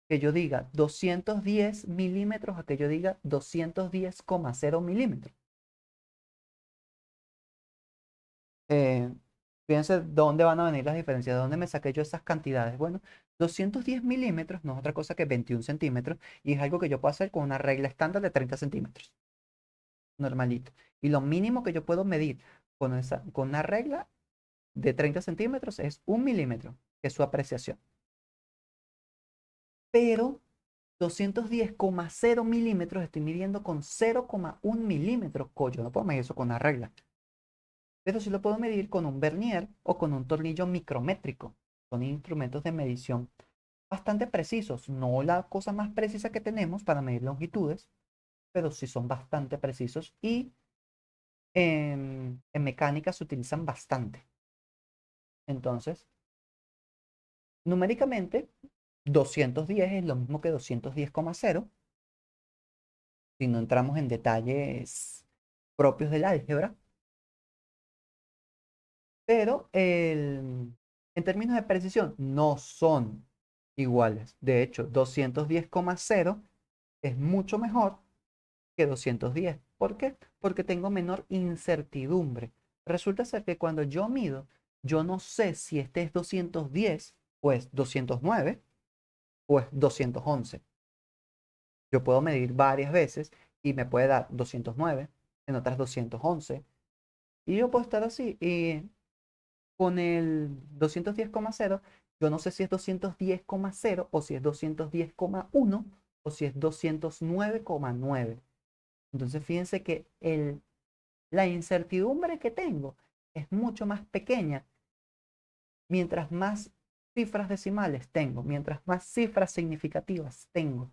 que yo diga 210 milímetros a que yo diga 210,0 milímetros. Eh, Fíjense dónde van a venir las diferencias, de dónde me saqué yo esas cantidades. Bueno, 210 milímetros no es otra cosa que 21 centímetros y es algo que yo puedo hacer con una regla estándar de 30 centímetros, normalito. Y lo mínimo que yo puedo medir con una regla de 30 centímetros es 1 milímetro, que es su apreciación. Pero 210,0 milímetros estoy midiendo con 0,1 milímetros. Yo no puedo medir eso con una regla. Pero sí lo puedo medir con un vernier o con un tornillo micrométrico. Son instrumentos de medición bastante precisos. No la cosa más precisa que tenemos para medir longitudes, pero sí son bastante precisos y en mecánica se utilizan bastante. Entonces, numéricamente, 210 es lo mismo que 210,0. Si no entramos en detalles propios del álgebra, pero en términos de precisión no son iguales. De hecho, 210,0 es mucho mejor que 210. ¿Por qué? Porque tengo menor incertidumbre. Resulta ser que cuando yo mido, yo no sé si este es 210 o es 209 o es 211. Yo puedo medir varias veces y me puede dar 209, en otras 211. Y yo puedo estar así. Y con el 210,0, yo no sé si es 210,0 o si es 210,1 o si es 209,9. Entonces fíjense que la incertidumbre que tengo es mucho más pequeña mientras más cifras decimales tengo, mientras más cifras significativas tengo.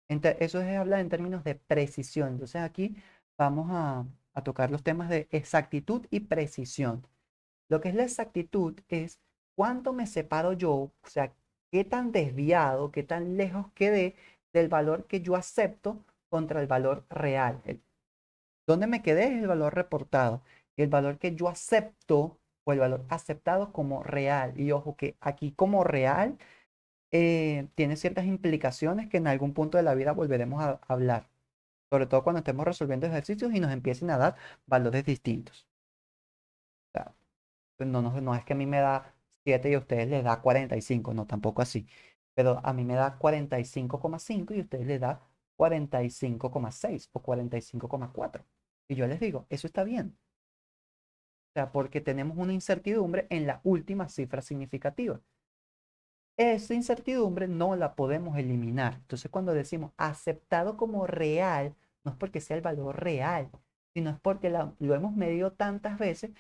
Eso es hablar en términos de precisión. Entonces aquí vamos a tocar los temas de exactitud y precisión. Lo que es la exactitud es cuánto me separo yo, o sea, qué tan desviado, qué tan lejos quedé del valor que yo acepto contra el valor real. ¿Dónde me quedé? Es el valor reportado. Y el valor que yo acepto o el valor aceptado como real. Y ojo que aquí como real tiene ciertas implicaciones que en algún punto de la vida volveremos a hablar. Sobre todo cuando estemos resolviendo ejercicios y nos empiecen a dar valores distintos. O sea, pues no es que a mí me da 7 y a ustedes les da 45, no, tampoco así. Pero a mí me da 45,5 y a ustedes les da 45,6 o 45,4. Y yo les digo, eso está bien. O sea, porque tenemos una incertidumbre en la última cifra significativa. Esa incertidumbre no la podemos eliminar. Entonces, cuando decimos aceptado como real, no es porque sea el valor real, sino es porque lo hemos medido tantas veces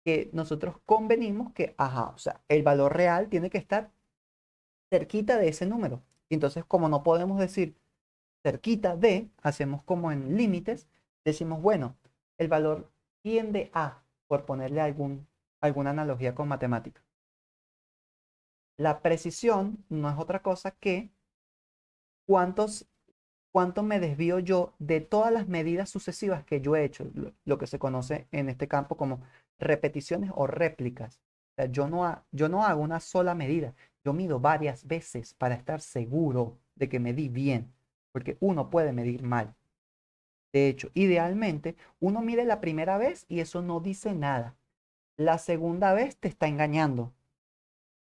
que nosotros convenimos que, ajá, o sea, el valor real tiene que estar cerquita de ese número. Y entonces, como no podemos decir cerquita de, hacemos como en límites, decimos, bueno, el valor tiende a, por ponerle alguna analogía con matemática. La precisión no es otra cosa que cuántos, cuánto me desvío yo de todas las medidas sucesivas que yo he hecho, lo que se conoce en este campo como repeticiones o réplicas. O sea, yo no hago una sola medida, yo mido varias veces para estar seguro de que medí bien, porque uno puede medir mal. De hecho, idealmente, uno mide la primera vez y eso no dice nada. La segunda vez te está engañando.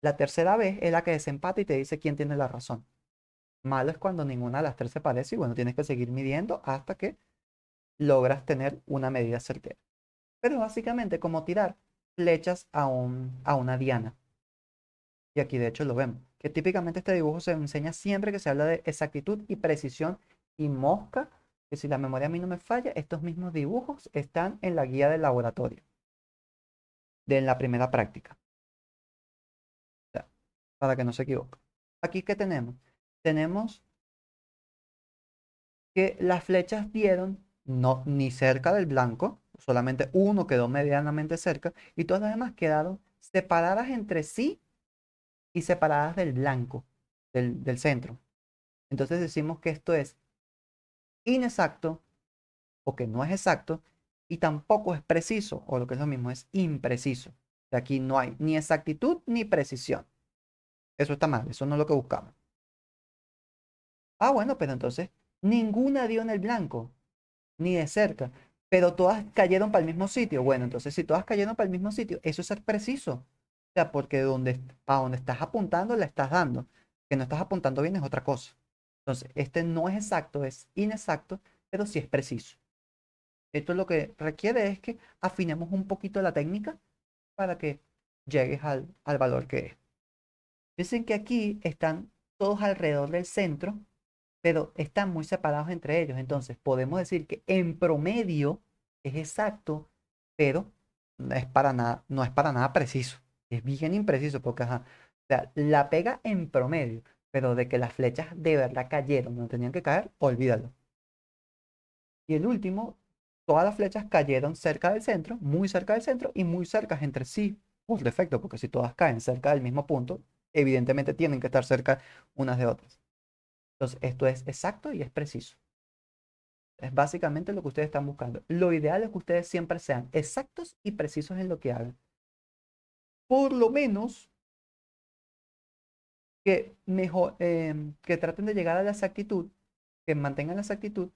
La tercera vez es la que desempata y te dice quién tiene la razón. Malo es cuando ninguna de las tres se parece y bueno, tienes que seguir midiendo hasta que logras tener una medida certera. Pero básicamente como tirar flechas a una diana. Y aquí de hecho lo vemos. Que típicamente este dibujo se enseña siempre que se habla de exactitud y precisión y mosca. Que si la memoria a mí no me falla, estos mismos dibujos están en la guía del laboratorio. De la primera práctica. O sea, para que no se equivoque. Aquí, ¿qué tenemos? tenemos que las flechas dieron no, ni cerca del blanco, solamente uno quedó medianamente cerca y todas las demás quedaron separadas entre sí y separadas del blanco, del centro. Entonces decimos que esto es inexacto o que no es exacto y tampoco es preciso, o lo que es lo mismo, es impreciso. O sea, aquí no hay ni exactitud ni precisión. Eso está mal, eso no es lo que buscamos. Ah, bueno, pero entonces ninguna dio en el blanco, ni de cerca, pero todas cayeron para el mismo sitio. Bueno, entonces si todas cayeron para el mismo sitio, eso es ser preciso. O sea, porque a donde estás apuntando le estás dando. Que no estás apuntando bien es otra cosa. Entonces, este no es exacto, es inexacto, pero sí es preciso. Esto lo que requiere es que afinemos un poquito la técnica para que llegues al valor que es. Dicen que aquí están todos alrededor del centro, pero están muy separados entre ellos. Entonces, podemos decir que en promedio es exacto, pero no es para nada preciso. Es bien impreciso porque, ajá, o sea, la pega en promedio, pero de que las flechas de verdad cayeron, no tenían que caer, olvídalo. Y el último, todas las flechas cayeron cerca del centro, muy cerca del centro y muy cerca entre sí, por defecto, porque si todas caen cerca del mismo punto, evidentemente tienen que estar cerca unas de otras. Entonces, esto es exacto y es preciso. Es básicamente lo que ustedes están buscando. Lo ideal es que ustedes siempre sean exactos y precisos en lo que hagan. Por lo menos que mejor, que traten de llegar a la exactitud, que mantengan la exactitud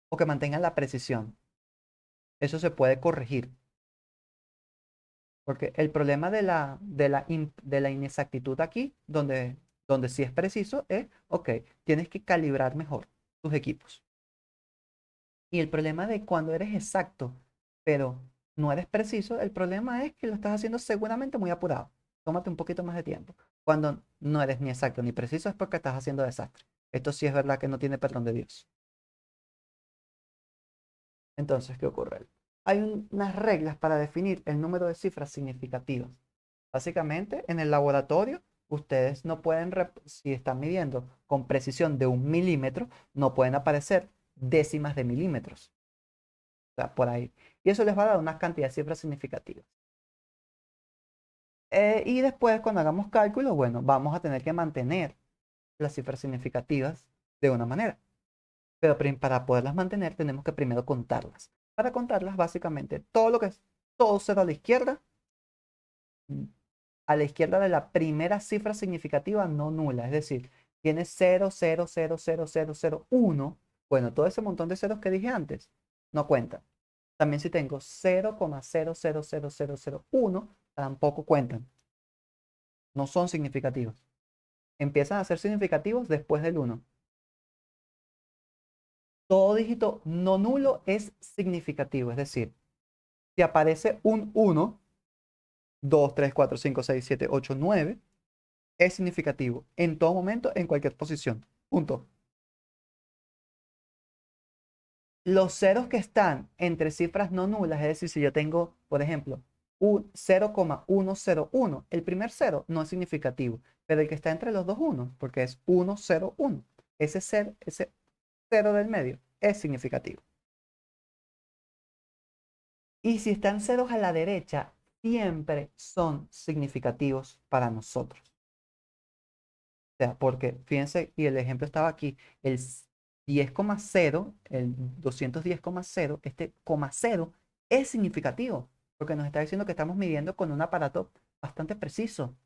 o que mantengan la precisión. Eso se puede corregir. Porque el problema de la inexactitud aquí, donde sí es preciso, es, ok, tienes que calibrar mejor tus equipos. Y el problema de cuando eres exacto, pero no eres preciso, el problema es que lo estás haciendo seguramente muy apurado. Tómate un poquito más de tiempo. Cuando no eres ni exacto ni preciso es porque estás haciendo desastre. Esto sí es verdad que no tiene perdón de Dios. Entonces, ¿qué ocurre? Hay unas reglas para definir el número de cifras significativas. Básicamente, en el laboratorio, ustedes no pueden, si están midiendo con precisión de 1 milímetro, no pueden aparecer décimas de milímetros. O sea, por ahí. Y eso les va a dar una cantidad de cifras significativas. Y después, cuando hagamos cálculos, bueno, vamos a tener que mantener las cifras significativas de una manera. Pero para poderlas mantener, tenemos que primero contarlas. Para contarlas, básicamente, todo lo que es todo cero mm, a la izquierda de la primera cifra significativa no nula. Es decir, tiene 0,0000001. Bueno, todo ese montón de ceros que dije antes no cuenta. También si tengo 0,000001, tampoco cuentan. No son significativos. Empiezan a ser significativos después del 1. Todo dígito no nulo es significativo. Es decir, si aparece un 1, 2, 3, 4, 5, 6, 7, 8, 9, es significativo en todo momento, en cualquier posición. Punto. Los ceros que están entre cifras no nulas, es decir, si yo tengo, por ejemplo, un 0,101, el primer cero no es significativo, pero el que está entre los dos unos, porque es 101, ese cero del medio es significativo. Y si están ceros a la derecha, siempre son significativos para nosotros. O sea, porque fíjense, y el ejemplo estaba aquí, el 10,0, el 210,0, este coma cero es significativo, porque nos está diciendo que estamos midiendo con un aparato bastante preciso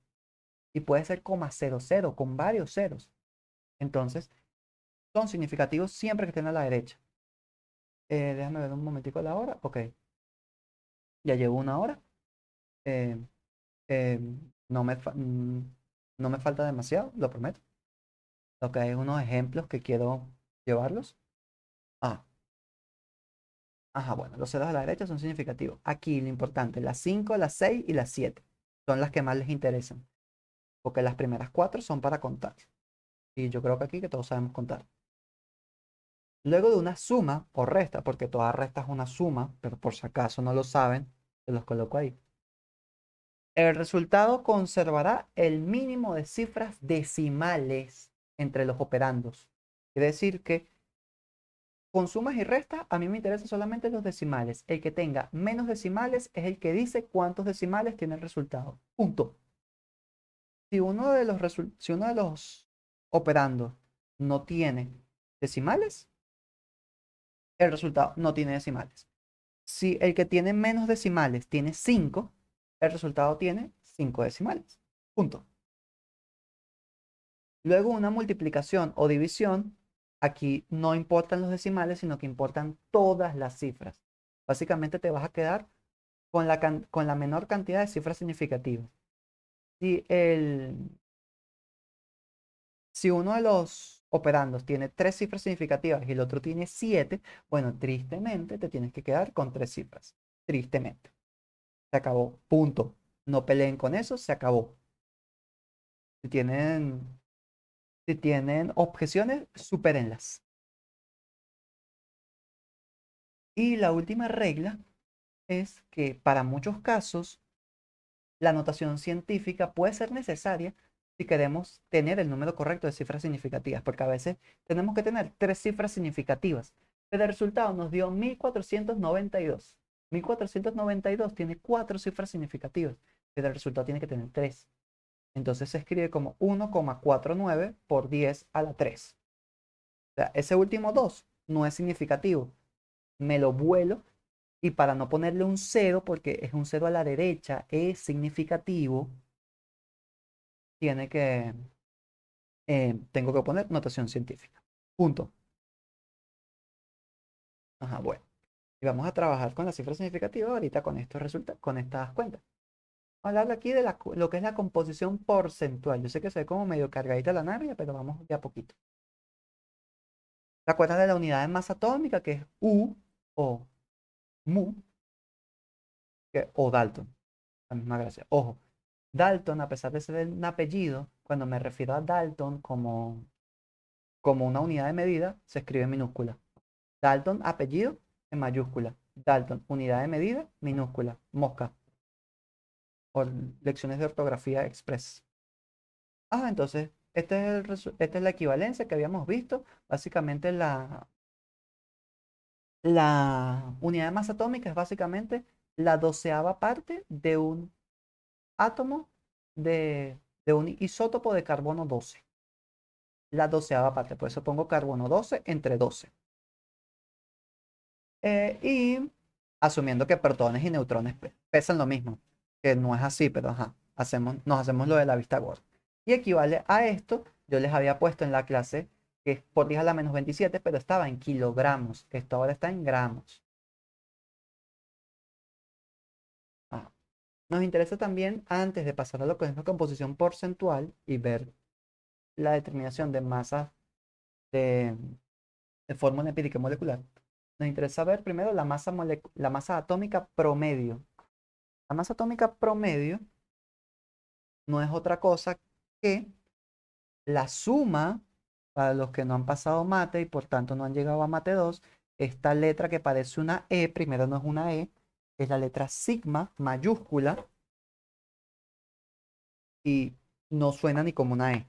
y puede ser coma cero cero con varios ceros. Entonces, son significativos siempre que estén a la derecha. Déjame ver un momentico la hora. Ok, ya llevo una hora. Eh, eh, no me falta demasiado, lo prometo. Lo que hay unos ejemplos que quiero llevarlos. Ah, ajá, bueno, los ceros a la derecha son significativos. Aquí lo importante, las 5, las 6 y las 7 son las que más les interesan, porque las primeras 4 son para contar. Y yo creo que aquí que todos sabemos contar. Luego de una suma o resta, porque toda resta es una suma, pero por si acaso no lo saben, se los coloco ahí. El resultado conservará el mínimo de cifras decimales. entre los operandos. Quiere decir que con sumas y restas, a mí me interesan solamente los decimales. El que tenga menos decimales es el que dice cuántos decimales tiene el resultado. Punto. Si uno de los operandos no tiene decimales, el resultado no tiene decimales. Si el que tiene menos decimales tiene 5, el resultado tiene 5 decimales. Punto. Luego una multiplicación o división, aquí no importan los decimales, sino que importan todas las cifras. Básicamente te vas a quedar con la menor cantidad de cifras significativas. Si, si uno de los operandos tiene 3 cifras significativas y el otro tiene 7, bueno, tristemente te tienes que quedar con 3 cifras. Tristemente. Se acabó. Punto. No peleen con eso, se acabó. Si tienen, si tienen objeciones, supérenlas. Y la última regla es que para muchos casos la notación científica puede ser necesaria si queremos tener el número correcto de cifras significativas, porque a veces tenemos que tener 3 cifras significativas, pero el resultado nos dio 1492. 1492 tiene 4 cifras significativas, pero el resultado tiene que tener 3. Entonces se escribe como 1,49 por 10 a la 3. O sea, ese último 2 no es significativo. Me lo vuelo y para no ponerle un 0, porque es un 0 a la derecha, es significativo, tengo que poner notación científica. Punto. Ajá, bueno. Y vamos a trabajar con la cifra significativa ahorita con estos resultados, con estas cuentas. Vamos a hablar aquí de lo que es la composición porcentual. Yo sé que se ve como medio cargadita la nave, pero vamos de a poquito. ¿Te acuerdas de la unidad de masa atómica que es U o mu o Dalton? La misma gracia. Ojo, Dalton, a pesar de ser un apellido, cuando me refiero a Dalton como una unidad de medida, se escribe en minúscula. Dalton, apellido, en mayúscula. Dalton, unidad de medida, minúscula. Mosca. Por lecciones de ortografía express. Entonces, esta es la equivalencia que habíamos visto. Básicamente la unidad de masa atómica es básicamente la 12ª parte de un átomo de un isótopo de carbono 12. La 12ª parte, por eso pongo carbono 12 entre 12. Y asumiendo que protones y neutrones pesan lo mismo, que no es así, pero ajá, nos hacemos lo de la vista gorda. Y equivale a esto, yo les había puesto en la clase que es por 10 a la menos 27, pero estaba en kilogramos. Esto ahora está en gramos. Ah, Nos interesa también, antes de pasar a lo que es la composición porcentual y ver la determinación de masas de, de fórmula empírica y molecular, nos interesa ver primero la masa atómica promedio. La masa atómica promedio no es otra cosa que la suma, para los que no han pasado mate y por tanto no han llegado a mate 2, esta letra que parece una E, primero no es una E, es la letra sigma mayúscula y no suena ni como una E.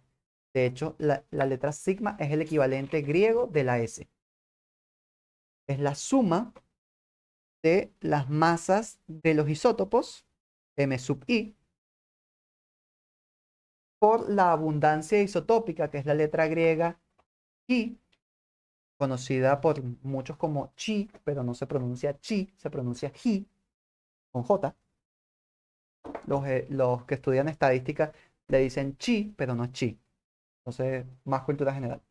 De hecho, la letra sigma es el equivalente griego de la S. Es la suma de las masas de los isótopos, M sub I, por la abundancia isotópica, que es la letra griega chi, conocida por muchos como chi, pero no se pronuncia chi, se pronuncia ji, con J. Los que estudian estadística le dicen chi, pero no es chi. Entonces, más cultura general.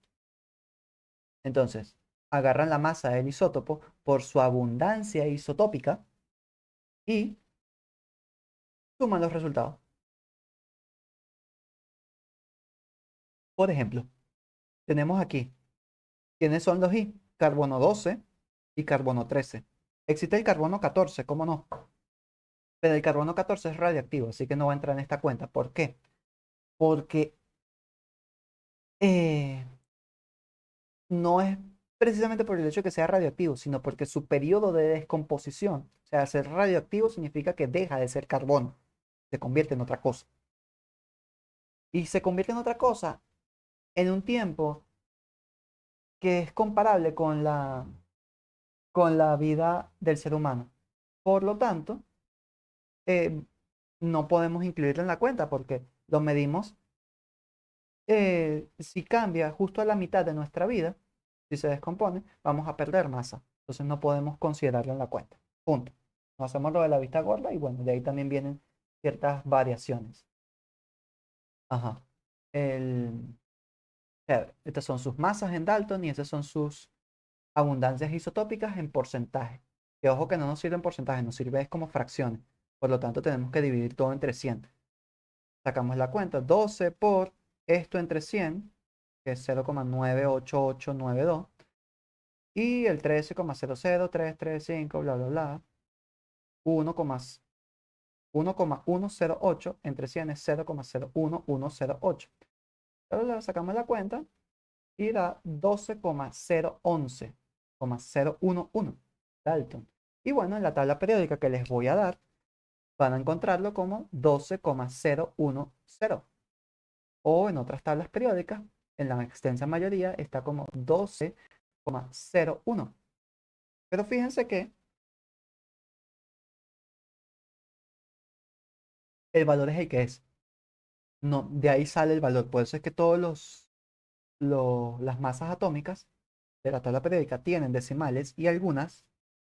Entonces, agarran la masa del isótopo por su abundancia isotópica y suman los resultados. Por ejemplo, tenemos aquí, ¿quiénes son los I? Carbono 12 y carbono 13. Existe el carbono 14, ¿cómo no? Pero el carbono 14 es radioactivo, así que no va a entrar en esta cuenta. ¿Por qué? Porque eh, no es precisamente por el hecho de que sea radioactivo, sino porque su periodo de descomposición, o sea, ser radioactivo significa que deja de ser carbono, se convierte en otra cosa. Y se convierte en otra cosa en un tiempo que es comparable con la vida del ser humano. Por lo tanto, eh, no podemos incluirlo en la cuenta porque lo medimos, si cambia justo a la mitad de nuestra vida, si se descompone, vamos a perder masa. Entonces no podemos considerarlo en la cuenta. Punto. No hacemos lo de la vista gorda y bueno, de ahí también vienen ciertas variaciones. Ajá. Estas son sus masas en Dalton y estas son sus abundancias isotópicas en porcentaje. Que ojo que no nos sirve en porcentaje, nos sirve es como fracciones. Por lo tanto, tenemos que dividir todo entre 100. Sacamos la cuenta, 12 por esto entre 100, que es 0,98892, y el 13,00335, bla, bla, bla, 1,108 entre 100 es 0,01108. Ahora sacamos la cuenta y da 12,011,011 Dalton. Y bueno, en la tabla periódica que les voy a dar, van a encontrarlo como 12,010. O en otras tablas periódicas, en la extensa mayoría, está como 12,01. Pero fíjense que el valor es el que es. No, de ahí sale el valor. Por eso es que todos las masas atómicas de la tabla periódica tienen decimales y algunas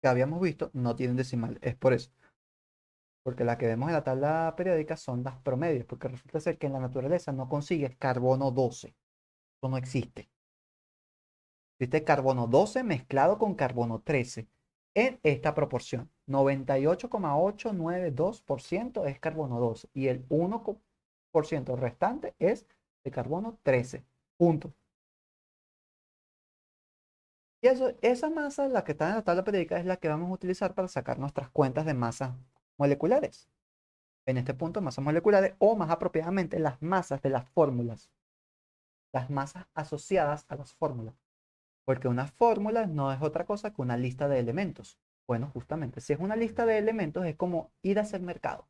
que habíamos visto no tienen decimales. Es por eso. Porque las que vemos en la tabla periódica son las promedios, porque resulta ser que en la naturaleza no consigues carbono 12. Eso no existe. Existe carbono 12 mezclado con carbono 13 en esta proporción. 98,892% es carbono 12 y el 1% restante es de carbono 13. Punto. Y eso, esa masa, la que está en la tabla periódica, es la que vamos a utilizar para sacar nuestras cuentas de masas moleculares. En este punto, masas moleculares o más apropiadamente las masas de las fórmulas. Las masas asociadas a las fórmulas. Porque una fórmula no es otra cosa que una lista de elementos. Bueno, justamente, si es una lista de elementos, es como ir a hacer mercado.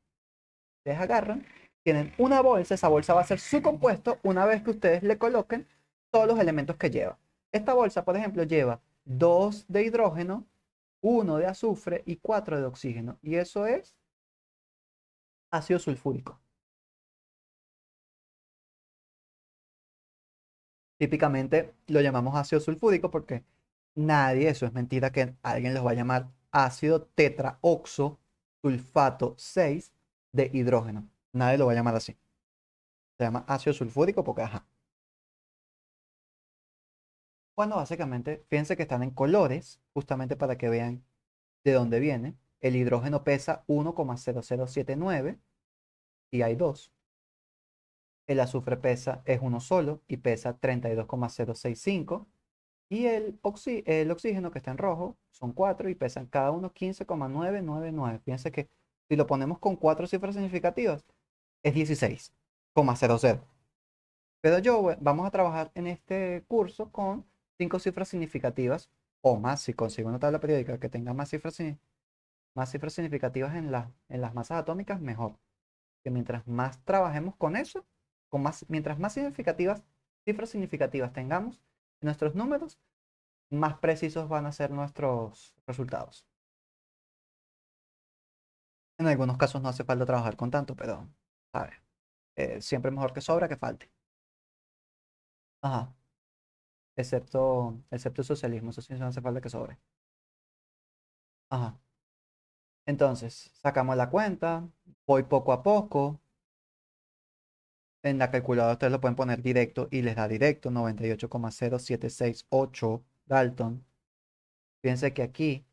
Ustedes agarran, tienen una bolsa, esa bolsa va a ser su compuesto una vez que ustedes le coloquen todos los elementos que lleva. Esta bolsa, por ejemplo, lleva 2 de hidrógeno, 1 de azufre y 4 de oxígeno. Y eso es ácido sulfúrico. Típicamente lo llamamos ácido sulfúrico porque nadie, eso es mentira que alguien los va a llamar ácido tetraoxo sulfato 6 de hidrógeno. Nadie lo va a llamar así. Se llama ácido sulfúrico porque, ajá. Bueno, básicamente, fíjense que están en colores, justamente para que vean de dónde viene. El hidrógeno pesa 1,0079 y hay dos. El azufre es uno solo y pesa 32,065. Y el oxígeno que está en rojo son 4 y pesan cada uno 15,999. Fíjense que si lo ponemos con 4 cifras significativas, es 16,00. Pero vamos a trabajar en este curso con 5 cifras significativas o más. Si consigo una tabla periódica que tenga más cifras significativas en las masas atómicas, mejor. Que mientras más trabajemos con eso, mientras más cifras significativas tengamos en nuestros números, más precisos van a ser nuestros resultados. En algunos casos no hace falta trabajar con tanto, pero, ¿sabes? Siempre mejor que sobra que falte. Ajá. Excepto el socialismo, eso sí no hace falta que sobre. Ajá. Entonces, sacamos la cuenta, voy poco a poco. En la calculadora ustedes lo pueden poner directo y les da directo 98,0768 Dalton. Fíjense que aquí,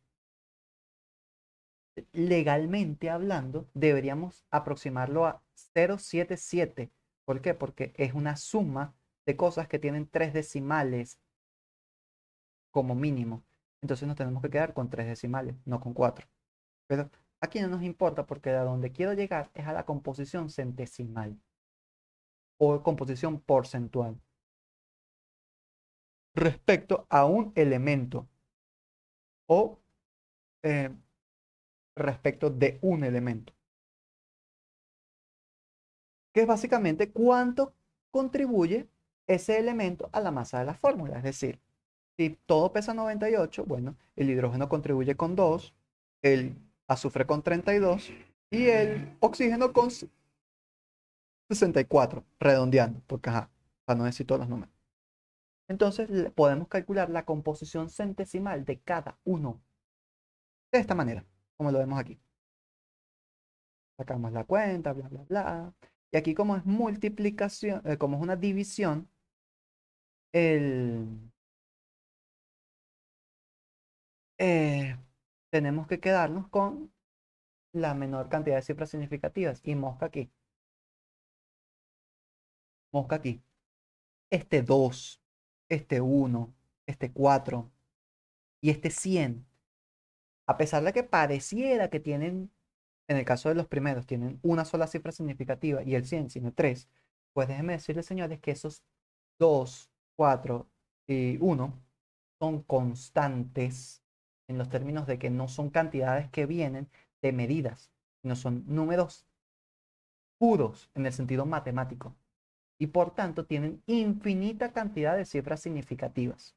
legalmente hablando, deberíamos aproximarlo a 0,77. ¿Por qué? Porque es una suma de cosas que tienen 3 decimales como mínimo. Entonces nos tenemos que quedar con 3 decimales, no con 4. Pero aquí no nos importa porque a donde quiero llegar es a la composición centesimal o composición porcentual respecto a un elemento o eh, respecto de un elemento, que es básicamente cuánto contribuye ese elemento a la masa de la fórmula. Es decir, si todo pesa 98, bueno, el hidrógeno contribuye con 2, el azufre con 32 y el oxígeno con 64, redondeando, porque ajá, para no decir todos los números. Entonces podemos calcular la composición centesimal de cada uno de esta manera, como lo vemos aquí. Sacamos la cuenta, bla, bla, bla. Y aquí como es multiplicación, como es una división, el, eh, tenemos que quedarnos con la menor cantidad de cifras significativas. Y mosca aquí. Este 2, este 1, este 4 y este 100. A pesar de que pareciera que tienen, en el caso de los primeros, tienen una sola cifra significativa y el 100 tiene 3, pues déjenme decirles, señores, que esos 2, 4 y 1 son constantes en los términos de que no son cantidades que vienen de medidas, sino son números puros en el sentido matemático y por tanto tienen infinita cantidad de cifras significativas.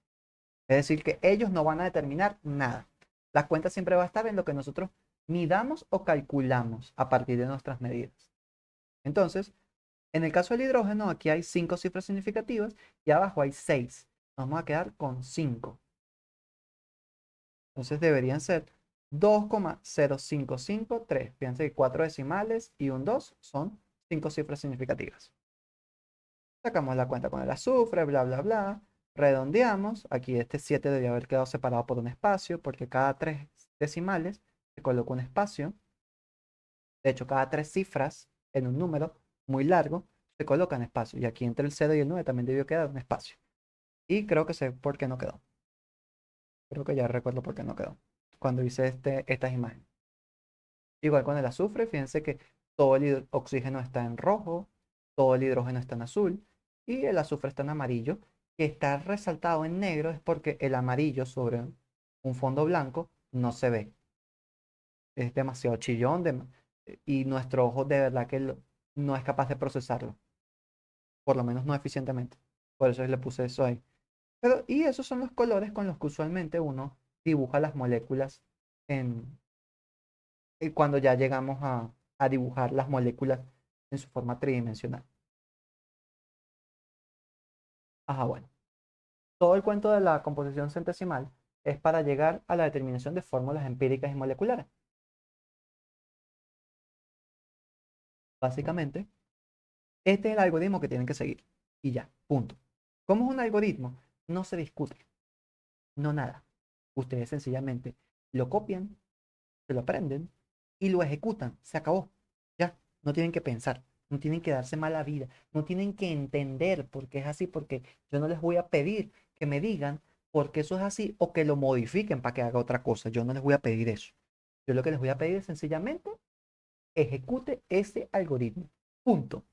Es decir, que ellos no van a determinar nada. La cuenta siempre va a estar en lo que nosotros midamos o calculamos a partir de nuestras medidas. Entonces, en el caso del hidrógeno, aquí hay 5 cifras significativas y abajo hay 6. Nos vamos a quedar con 5. Entonces deberían ser 2,0553. Fíjense que 4 decimales y un 2 son 5 cifras significativas. Sacamos la cuenta con el azufre, bla, bla, bla. Redondeamos. Aquí este 7 debía haber quedado separado por un espacio, porque cada 3 decimales se coloca un espacio. De hecho, cada 3 cifras en un número muy largo se colocan espacio. Y aquí entre el 0 y el 9 también debió quedar un espacio. Y creo que sé por qué no quedó. Creo que ya recuerdo por qué no quedó. Cuando hice estas imágenes. Igual con el azufre, fíjense que todo el oxígeno está en rojo, todo el hidrógeno está en azul y el azufre está en amarillo, que está resaltado en negro es porque el amarillo sobre un fondo blanco no se ve. Es demasiado chillón y nuestro ojo de verdad que no es capaz de procesarlo, por lo menos no eficientemente. Por eso le puse eso ahí. Pero, y esos son los colores con los que usualmente uno dibuja las moléculas en, cuando ya llegamos a dibujar las moléculas en su forma tridimensional. Ajá, bueno. Todo el cuento de la composición centesimal es para llegar a la determinación de fórmulas empíricas y moleculares. Básicamente, este es el algoritmo que tienen que seguir. Y ya, punto. ¿Cómo es un algoritmo? No se discute, no nada. Ustedes sencillamente lo copian, se lo aprenden y lo ejecutan. Se acabó. Ya, no tienen que pensar, no tienen que darse mala vida, no tienen que entender por qué es así, porque yo no les voy a pedir que me digan por qué eso es así o que lo modifiquen para que haga otra cosa. Yo no les voy a pedir eso. Yo lo que les voy a pedir es sencillamente ejecute ese algoritmo. Punto.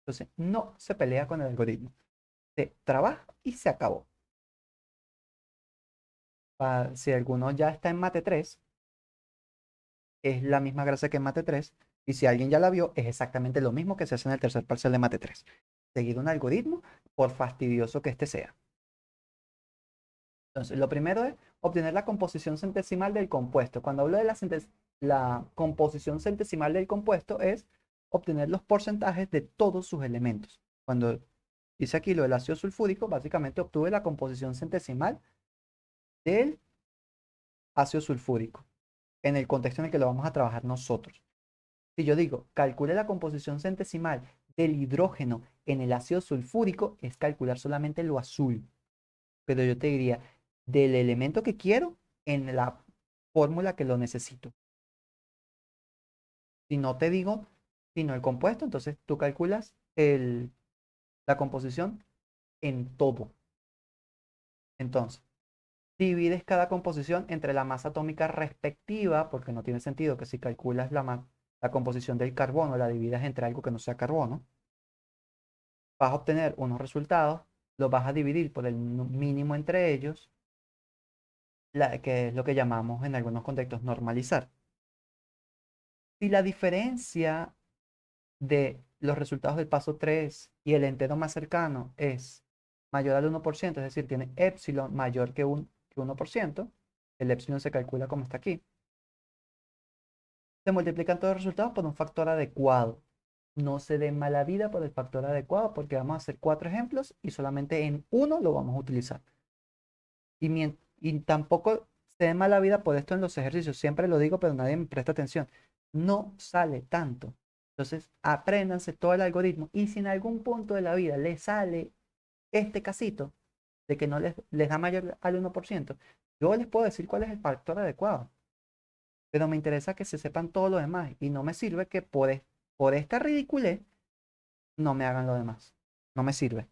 Entonces, no se pelea con el algoritmo. Se trabaja y se acabó. Si alguno ya está en Mate 3, es la misma gracia que en Mate 3. Y si alguien ya la vio, es exactamente lo mismo que se hace en el tercer parcial de Mate 3. Seguir un algoritmo, por fastidioso que este sea. Entonces, lo primero es obtener la composición centesimal del compuesto. Cuando hablo de la composición centesimal del compuesto es obtener los porcentajes de todos sus elementos. Cuando hice aquí lo del ácido sulfúrico, básicamente obtuve la composición centesimal del ácido sulfúrico en el contexto en el que lo vamos a trabajar nosotros. Si yo digo, calcule la composición centesimal del hidrógeno en el ácido sulfúrico, es calcular solamente lo azul. Pero yo te diría, del elemento que quiero en la fórmula que lo necesito. Si no te digo, sino el compuesto, entonces tú calculas la composición en todo. Entonces, divides cada composición entre la masa atómica respectiva, porque no tiene sentido que si calculas la composición del carbono, la dividas entre algo que no sea carbono. Vas a obtener unos resultados, los vas a dividir por el mínimo entre ellos, que es lo que llamamos en algunos contextos normalizar. Si la diferencia de los resultados del paso 3 y el entero más cercano es mayor al 1%, es decir, tiene epsilon mayor que 1%, el epsilon se calcula como está aquí, se multiplican todos los resultados por un factor adecuado. No se dé mala vida por el factor adecuado porque vamos a hacer 4 ejemplos y solamente en uno lo vamos a utilizar. Y tampoco se dé mala vida por esto en los ejercicios. Siempre lo digo, pero nadie me presta atención. No sale tanto. Entonces, apréndanse todo el algoritmo. Y si en algún punto de la vida les sale este casito de que no les da mayor al 1%, yo les puedo decir cuál es el factor adecuado. Pero me interesa que se sepan todo lo demás. Y no me sirve que por esta ridiculez no me hagan lo demás. No me sirve.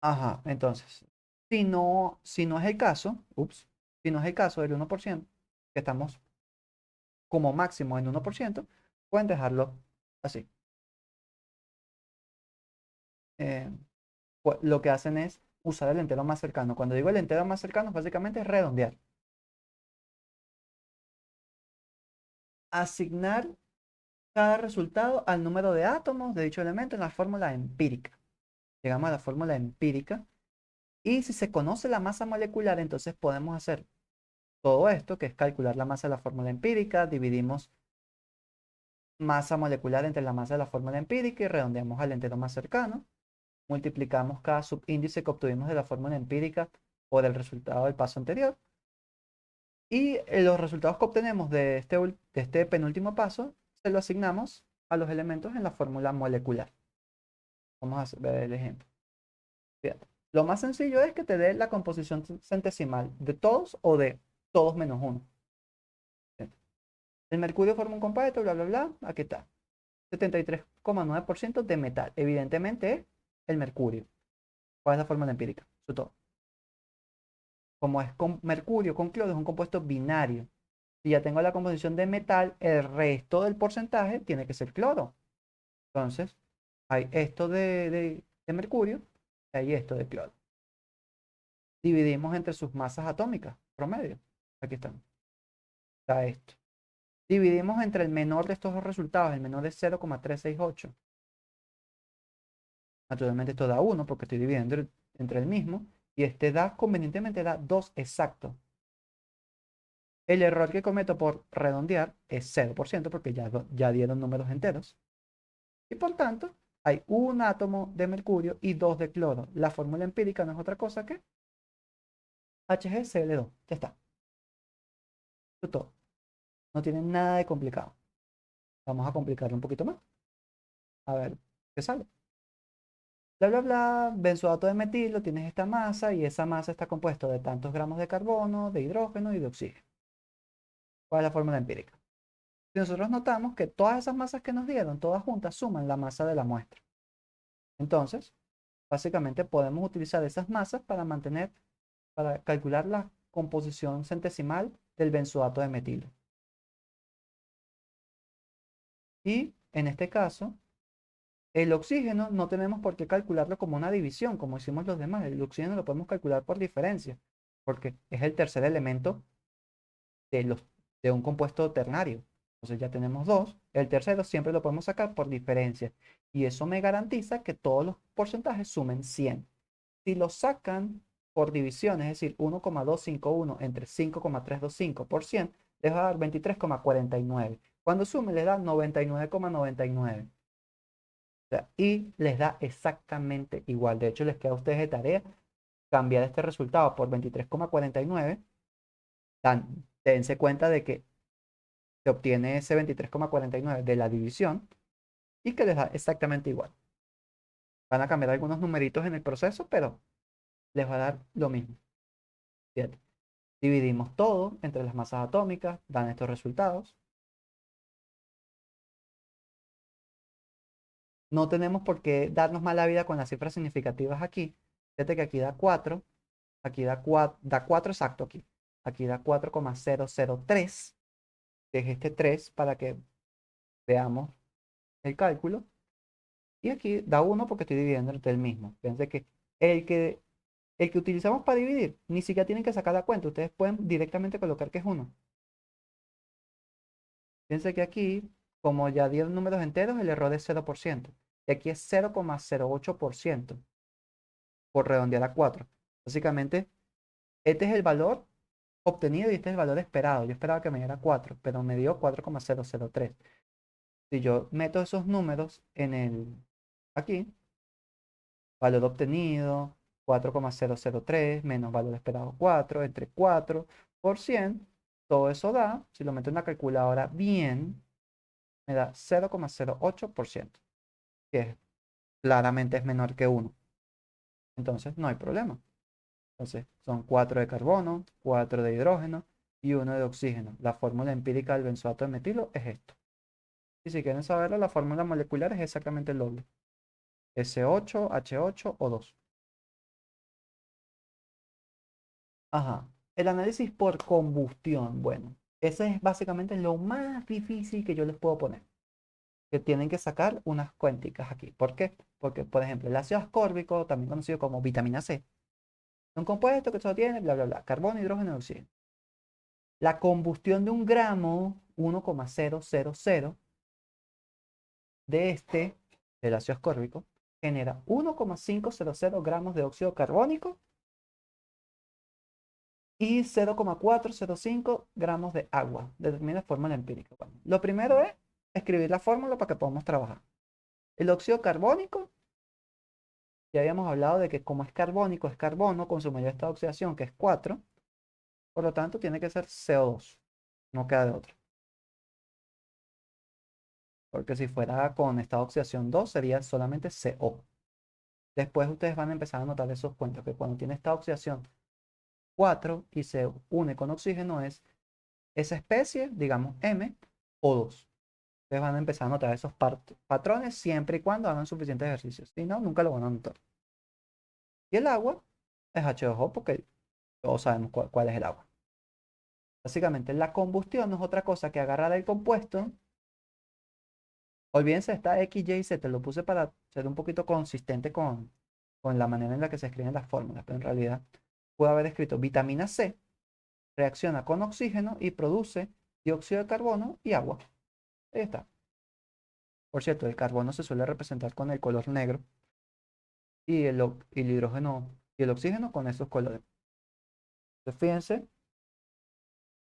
Ajá, entonces, si no es el caso, si no es el caso del 1%, que estamos como máximo en 1%, pueden dejarlo así. Eh, lo que hacen es usar el entero más cercano. Cuando digo el entero más cercano, básicamente es redondear. Asignar cada resultado al número de átomos de dicho elemento en la fórmula empírica. Llegamos a la fórmula empírica y si se conoce la masa molecular, entonces podemos hacer todo esto, que es calcular la masa de la fórmula empírica, dividimos masa molecular entre la masa de la fórmula empírica y redondeamos al entero más cercano. Multiplicamos cada subíndice que obtuvimos de la fórmula empírica por el resultado del paso anterior. Y los resultados que obtenemos de este penúltimo paso se lo asignamos a los elementos en la fórmula molecular. Vamos a ver el ejemplo. Fíjate. Lo más sencillo es que te dé la composición centesimal de todos o de todos menos uno. El mercurio forma un compuesto, bla, bla, bla. Aquí está. 73,9% de metal. Evidentemente es el mercurio. ¿Cuál es la fórmula empírica? Eso es todo. Como es con mercurio con cloro, es un compuesto binario. Si ya tengo la composición de metal, el resto del porcentaje tiene que ser cloro. Entonces, hay esto de mercurio y hay esto de cloro. Dividimos entre sus masas atómicas, promedio. Aquí están. Está esto. Dividimos entre el menor de estos dos resultados, el menor es 0,368. Naturalmente esto da 1 porque estoy dividiendo entre el mismo. Y este convenientemente da 2 exacto. El error que cometo por redondear es 0% porque ya dieron números enteros. Y por tanto, hay un átomo de mercurio y 2 de cloro. La fórmula empírica no es otra cosa que HgCl2. Ya está. Eso es todo. No tiene nada de complicado. Vamos a complicarlo un poquito más. A ver qué sale. Bla, bla, bla, benzoato de metilo, tienes esta masa y esa masa está compuesta de tantos gramos de carbono, de hidrógeno y de oxígeno. ¿Cuál es la fórmula empírica? Si nosotros notamos que todas esas masas que nos dieron, todas juntas, suman la masa de la muestra. Entonces, básicamente podemos utilizar esas masas para calcular la composición centesimal del benzoato de metilo. Y en este caso, el oxígeno no tenemos por qué calcularlo como una división, como hicimos los demás. El oxígeno lo podemos calcular por diferencia, porque es el tercer elemento de un compuesto ternario. Entonces ya tenemos dos. El tercero siempre lo podemos sacar por diferencia. Y eso me garantiza que todos los porcentajes sumen 100. Si lo sacan por división, es decir, 1,251 entre 5,325 por 100, les va a dar 23,49. Cuando sumen, les da 99,99. Y les da exactamente igual. De hecho, les queda a ustedes de tarea cambiar este resultado por 23,49. Dense cuenta de que se obtiene ese 23,49 de la división y que les da exactamente igual. Van a cambiar algunos numeritos en el proceso, pero les va a dar lo mismo. Fíjate. Dividimos todo entre las masas atómicas, dan estos resultados. No tenemos por qué darnos mala vida con las cifras significativas aquí. Fíjate que aquí da 4, aquí da 4 exacto aquí. Aquí da 4,003, que es este 3 para que veamos el cálculo. Y aquí da 1 porque estoy dividiendo entre el mismo. Fíjense que el que, el que utilizamos para dividir, ni siquiera tienen que sacar la cuenta. Ustedes pueden directamente colocar que es 1. Fíjense que aquí como ya dieron números enteros, el error es 0%. Y aquí es 0,08% por redondear a 4. Básicamente, este es el valor obtenido y este es el valor esperado. Yo esperaba que me diera 4, pero me dio 4,003. Si yo meto esos números aquí, valor obtenido, 4,003 menos valor esperado 4, entre 4 por 100, todo eso da, si lo meto en la calculadora bien, me da 0,08%, que claramente es menor que 1. Entonces no hay problema. Entonces son 4 de carbono, 4 de hidrógeno y 1 de oxígeno. La fórmula empírica del benzoato de metilo es esto. Y si quieren saberlo, la fórmula molecular es exactamente el doble. S8, H8 o 2. Ajá. El análisis por combustión. Bueno, ese es básicamente lo más difícil que yo les puedo poner. Que tienen que sacar unas cuénticas aquí. ¿Por qué? Porque, por ejemplo, el ácido ascórbico, también conocido como vitamina C, es un compuesto que solo tiene, bla, bla, bla, carbono, hidrógeno y oxígeno. La combustión de un gramo, 1,000 de del ácido ascórbico, genera 1,500 gramos de óxido carbónico y 0,405 gramos de agua. Determina fórmula empírica. Bueno, lo primero es escribir la fórmula para que podamos trabajar. El óxido carbónico, ya habíamos hablado de que como es carbónico, es carbono con su mayor estado de oxidación, que es 4. Por lo tanto, tiene que ser CO2. No queda de otra. Porque si fuera con estado de oxidación 2, sería solamente CO. Después ustedes van a empezar a notar esos cuentos, que cuando tiene estado de oxidación 4 y se une con oxígeno es esa especie, digamos M, o 2. Ustedes van a empezar a notar esos patrones siempre y cuando hagan suficientes ejercicios. Si no, nunca lo van a notar. Y el agua es H2O porque todos sabemos cuál es el agua. Básicamente, la combustión no es otra cosa que agarrar el compuesto. Olvídense, esta X, Y, Z, lo puse para ser un poquito consistente con la manera en la que se escriben las fórmulas, pero en realidad puedo haber escrito vitamina C, reacciona con oxígeno y produce dióxido de carbono y agua. Ahí está. Por cierto, el carbono se suele representar con el color negro y el hidrógeno y el oxígeno con esos colores. Entonces, fíjense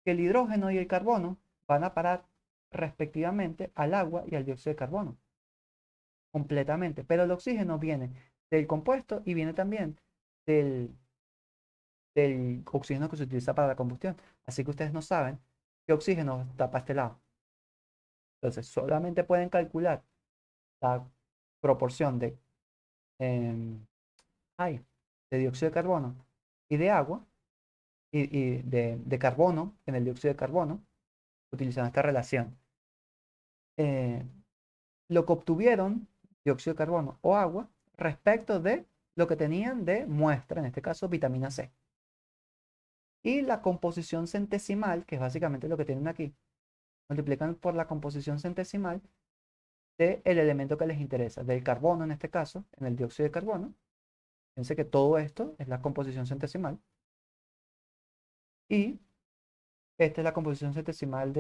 que el hidrógeno y el carbono van a parar respectivamente al agua y al dióxido de carbono, completamente. Pero el oxígeno viene del compuesto y viene también del, del oxígeno que se utiliza para la combustión. Así que ustedes no saben qué oxígeno está para este lado. Entonces, solamente pueden calcular la proporción em, ay, de dióxido de carbono y de agua y de carbono en el dióxido de carbono utilizando esta relación. Eh, lo que obtuvieron, dióxido de carbono o agua, respecto de lo que tenían de muestra, en este caso vitamina C. Y la composición centesimal, que es básicamente lo que tienen aquí, multiplican por la composición centesimal del elemento que les interesa, del carbono en este caso, en el dióxido de carbono. Fíjense que todo esto es la composición centesimal. Y esta es la composición centesimal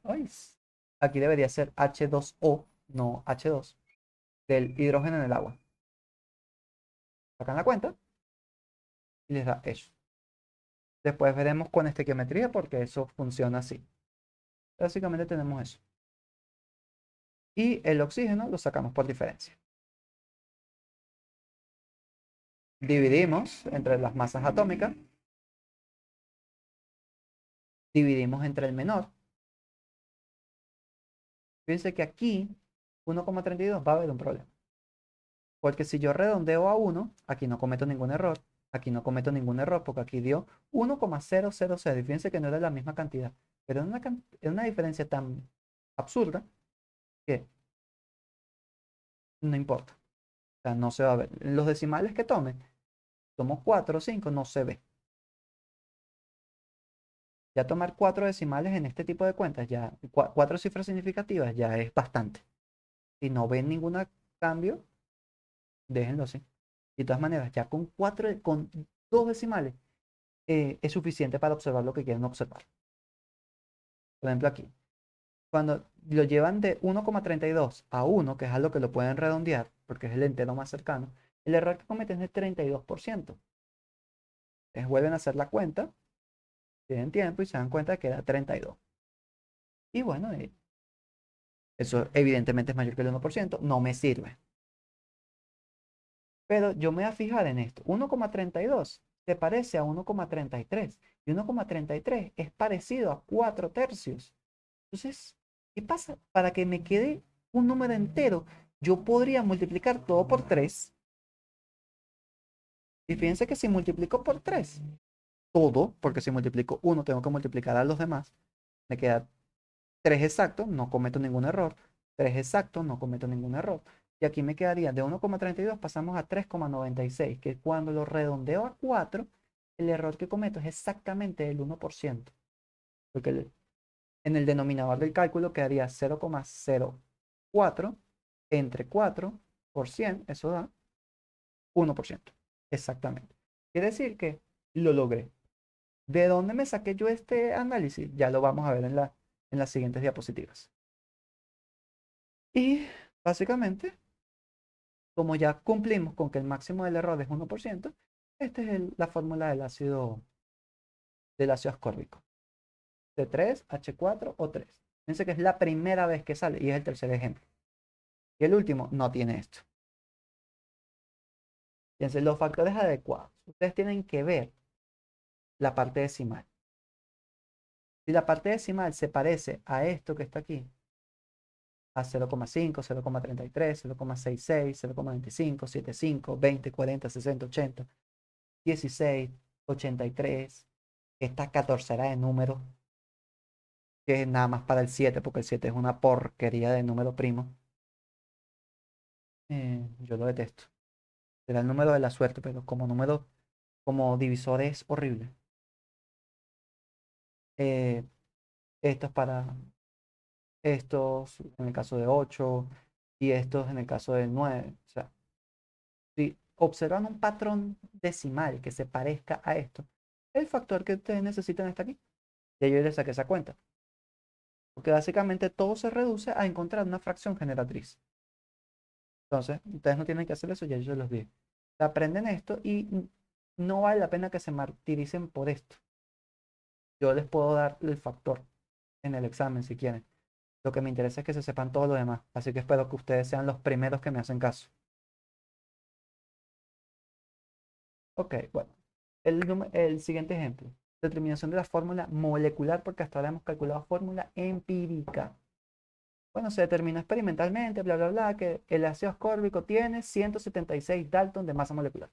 ay, aquí debería ser H2O, no H2, del hidrógeno en el agua. Sacan la cuenta y les da eso. Después veremos con estequiometría porque eso funciona así. Básicamente tenemos eso. Y el oxígeno lo sacamos por diferencia. Dividimos entre las masas atómicas. Dividimos entre el menor. Fíjense que aquí 1,32 va a haber un problema. Porque si yo redondeo a 1, aquí no cometo ningún error. Aquí no cometo ningún error porque aquí dio 1,000. Y fíjense que no era la misma cantidad. Pero es una diferencia tan absurda que no importa. O sea, no se va a ver. Los decimales que tome, tomo 4 o 5, no se ve. Ya tomar 4 decimales en este tipo de cuentas, ya 4 cifras significativas, ya es bastante. Si no ven ningún cambio, déjenlo así. De todas maneras, ya con 2 decimales, es suficiente para observar lo que quieren observar. Por ejemplo, aquí. Cuando lo llevan de 1,32 a 1, que es algo que lo pueden redondear, porque es el entero más cercano, el error que cometen es de 32%. Entonces vuelven a hacer la cuenta, tienen tiempo y se dan cuenta que era 32. Y bueno, eso evidentemente es mayor que el 1%, no me sirve. Pero yo me voy a fijar en esto. 1,32 se parece a 1,33 y 1,33 es parecido a 4 tercios. Entonces, ¿qué pasa? Para que me quede un número entero, yo podría multiplicar todo por 3. Y fíjense que si multiplico por 3 todo, porque si multiplico uno tengo que multiplicar a los demás, me queda 3 exactos, no cometo ningún error. 3 exactos, no cometo ningún error. Y aquí me quedaría de 1,32 pasamos a 3,96, que cuando lo redondeo a 4, el error que cometo es exactamente el 1%. Porque en el denominador del cálculo quedaría 0,04 entre 4 por 100, eso da 1%. Exactamente. Quiere decir que lo logré. ¿De dónde me saqué yo este análisis? Ya lo vamos a ver en las siguientes diapositivas. Y básicamente, como ya cumplimos con que el máximo del error es 1%, esta es la fórmula del ácido ascórbico. C3H4O3. Fíjense que es la primera vez que sale y es el tercer ejemplo. Y el último no tiene esto. Fíjense, los factores adecuados. Ustedes tienen que ver la parte decimal. Si la parte decimal se parece a esto que está aquí, a 0,5, 0,33, 0,66, 0,25, 75, 20, 40, 60, 80, 16, 83, esta catorcera de números, que es nada más para el 7, porque el 7 es una porquería de número primo. Yo lo detesto. Será el número de la suerte, pero como número, como divisor es horrible. Eh, Esto es para estos en el caso de 8 y estos en el caso de 9. O sea, si observan un patrón decimal que se parezca a esto, el factor que ustedes necesitan está aquí. Y yo les saqué esa cuenta. Porque básicamente todo se reduce a encontrar una fracción generatriz. Entonces, ustedes no tienen que hacer eso, ya yo los dije. Aprenden esto y no vale la pena que se martiricen por esto. Yo les puedo dar el factor en el examen si quieren. Lo que me interesa es que se sepan todo lo demás. Así que espero que ustedes sean los primeros que me hacen caso. Ok, bueno. El siguiente ejemplo. Determinación de la fórmula molecular, porque hasta ahora hemos calculado fórmula empírica. Bueno, se determinó experimentalmente, bla, bla, bla, que el ácido ascórbico tiene 176 Dalton de masa molecular.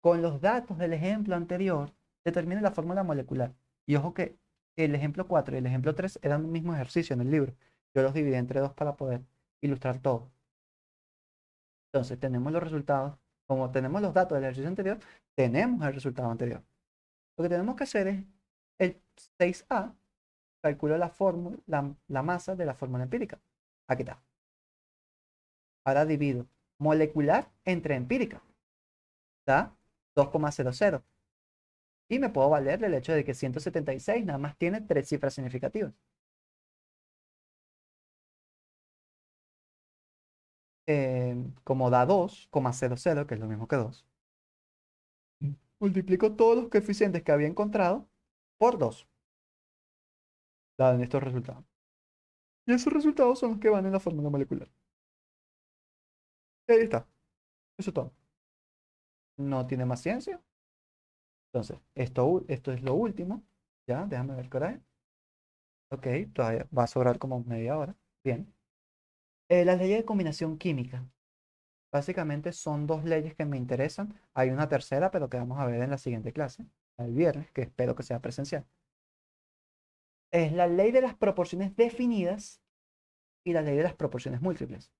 Con los datos del ejemplo anterior, determine la fórmula molecular. Y ojo que el ejemplo 4 y el ejemplo 3 eran un mismo ejercicio en el libro. Yo los dividí entre dos para poder ilustrar todo. Entonces, tenemos los resultados. Como tenemos los datos del ejercicio anterior, tenemos el resultado anterior. Lo que tenemos que hacer es el 6A, calculo la fórmula, la masa de la fórmula empírica. Aquí está. Ahora divido molecular entre empírica. Da 2,00. Y me puedo valer del hecho de que 176 nada más tiene 3 cifras significativas. Como da 2,00, que es lo mismo que 2, multiplico todos los coeficientes que había encontrado por 2, dan estos resultados. Y esos resultados son los que van en la fórmula molecular. Y ahí está. Eso es todo. No tiene más ciencia. Entonces, esto es lo último. Ya, déjame ver qué hora es. Ok, todavía va a sobrar como media hora. Bien. Las leyes de combinación química. Básicamente son dos leyes que me interesan. Hay una tercera, pero que vamos a ver en la siguiente clase, el viernes, que espero que sea presencial. Es la ley de las proporciones definidas y la ley de las proporciones múltiples.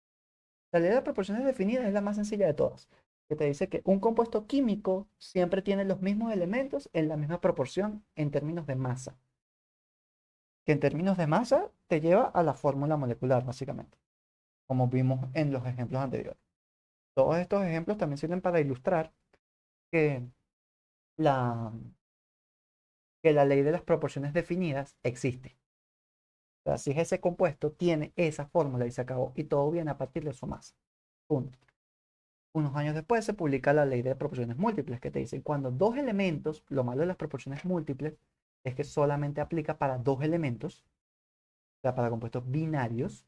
La ley de las proporciones definidas es la más sencilla de todas, que te dice que un compuesto químico siempre tiene los mismos elementos en la misma proporción en términos de masa. Que en términos de masa te lleva a la fórmula molecular, básicamente, como vimos en los ejemplos anteriores. Todos estos ejemplos también sirven para ilustrar que la, que la ley de las proporciones definidas existe. O sea, si es ese compuesto, tiene esa fórmula y se acabó. Y todo viene a partir de su masa. Punto. Unos años después se publica la ley de proporciones múltiples que te dice cuando dos elementos, lo malo de las proporciones múltiples es que solamente aplica para dos elementos, o sea, para compuestos binarios.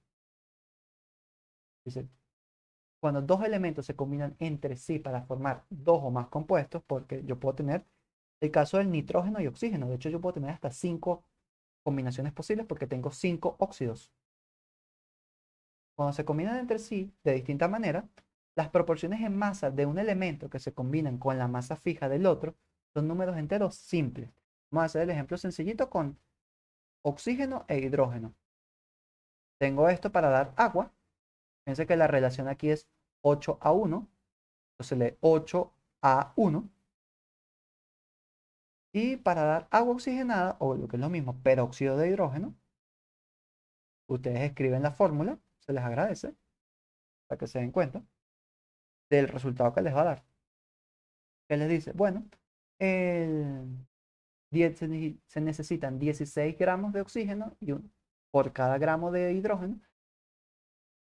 Dice, cuando dos elementos se combinan entre sí para formar dos o más compuestos, porque yo puedo tener el caso del nitrógeno y oxígeno. De hecho, yo puedo tener hasta 5 combinaciones posibles porque tengo 5 óxidos. Cuando se combinan entre sí de distinta manera, las proporciones en masa de un elemento que se combinan con la masa fija del otro son números enteros simples. Vamos a hacer el ejemplo sencillito con oxígeno e hidrógeno. Tengo esto para dar agua. Fíjense que la relación aquí es 8 a 1. Entonces lee 8 a 1. Y para dar agua oxigenada, o lo que es lo mismo, peróxido de hidrógeno, ustedes escriben la fórmula, se les agradece, para que se den cuenta del resultado que les va a dar. ¿Qué les dice? Bueno, el, se necesitan 16 gramos de oxígeno por cada gramo de hidrógeno,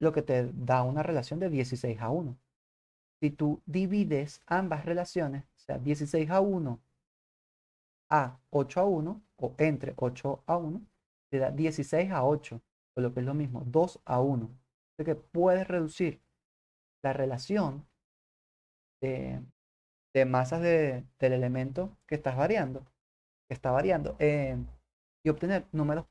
lo que te da una relación de 16 a 1. Si tú divides ambas relaciones, o sea, 16 a 1 a 8 a 1, o entre 8 a 1, te da 16 a 8, o lo que es lo mismo, 2 a 1. Así que puedes reducir la relación de, de masas del elemento que estás variando, que está variando, y obtener números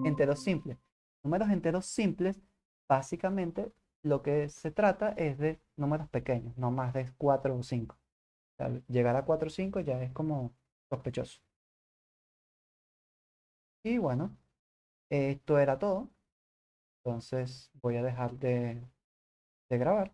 enteros simples. Números enteros simples, básicamente lo que se trata es de números pequeños, no más de 4 o 5. O sea, llegar a 4 o 5 ya es como sospechoso. Y bueno, esto era todo. Entonces voy a dejar de grabar.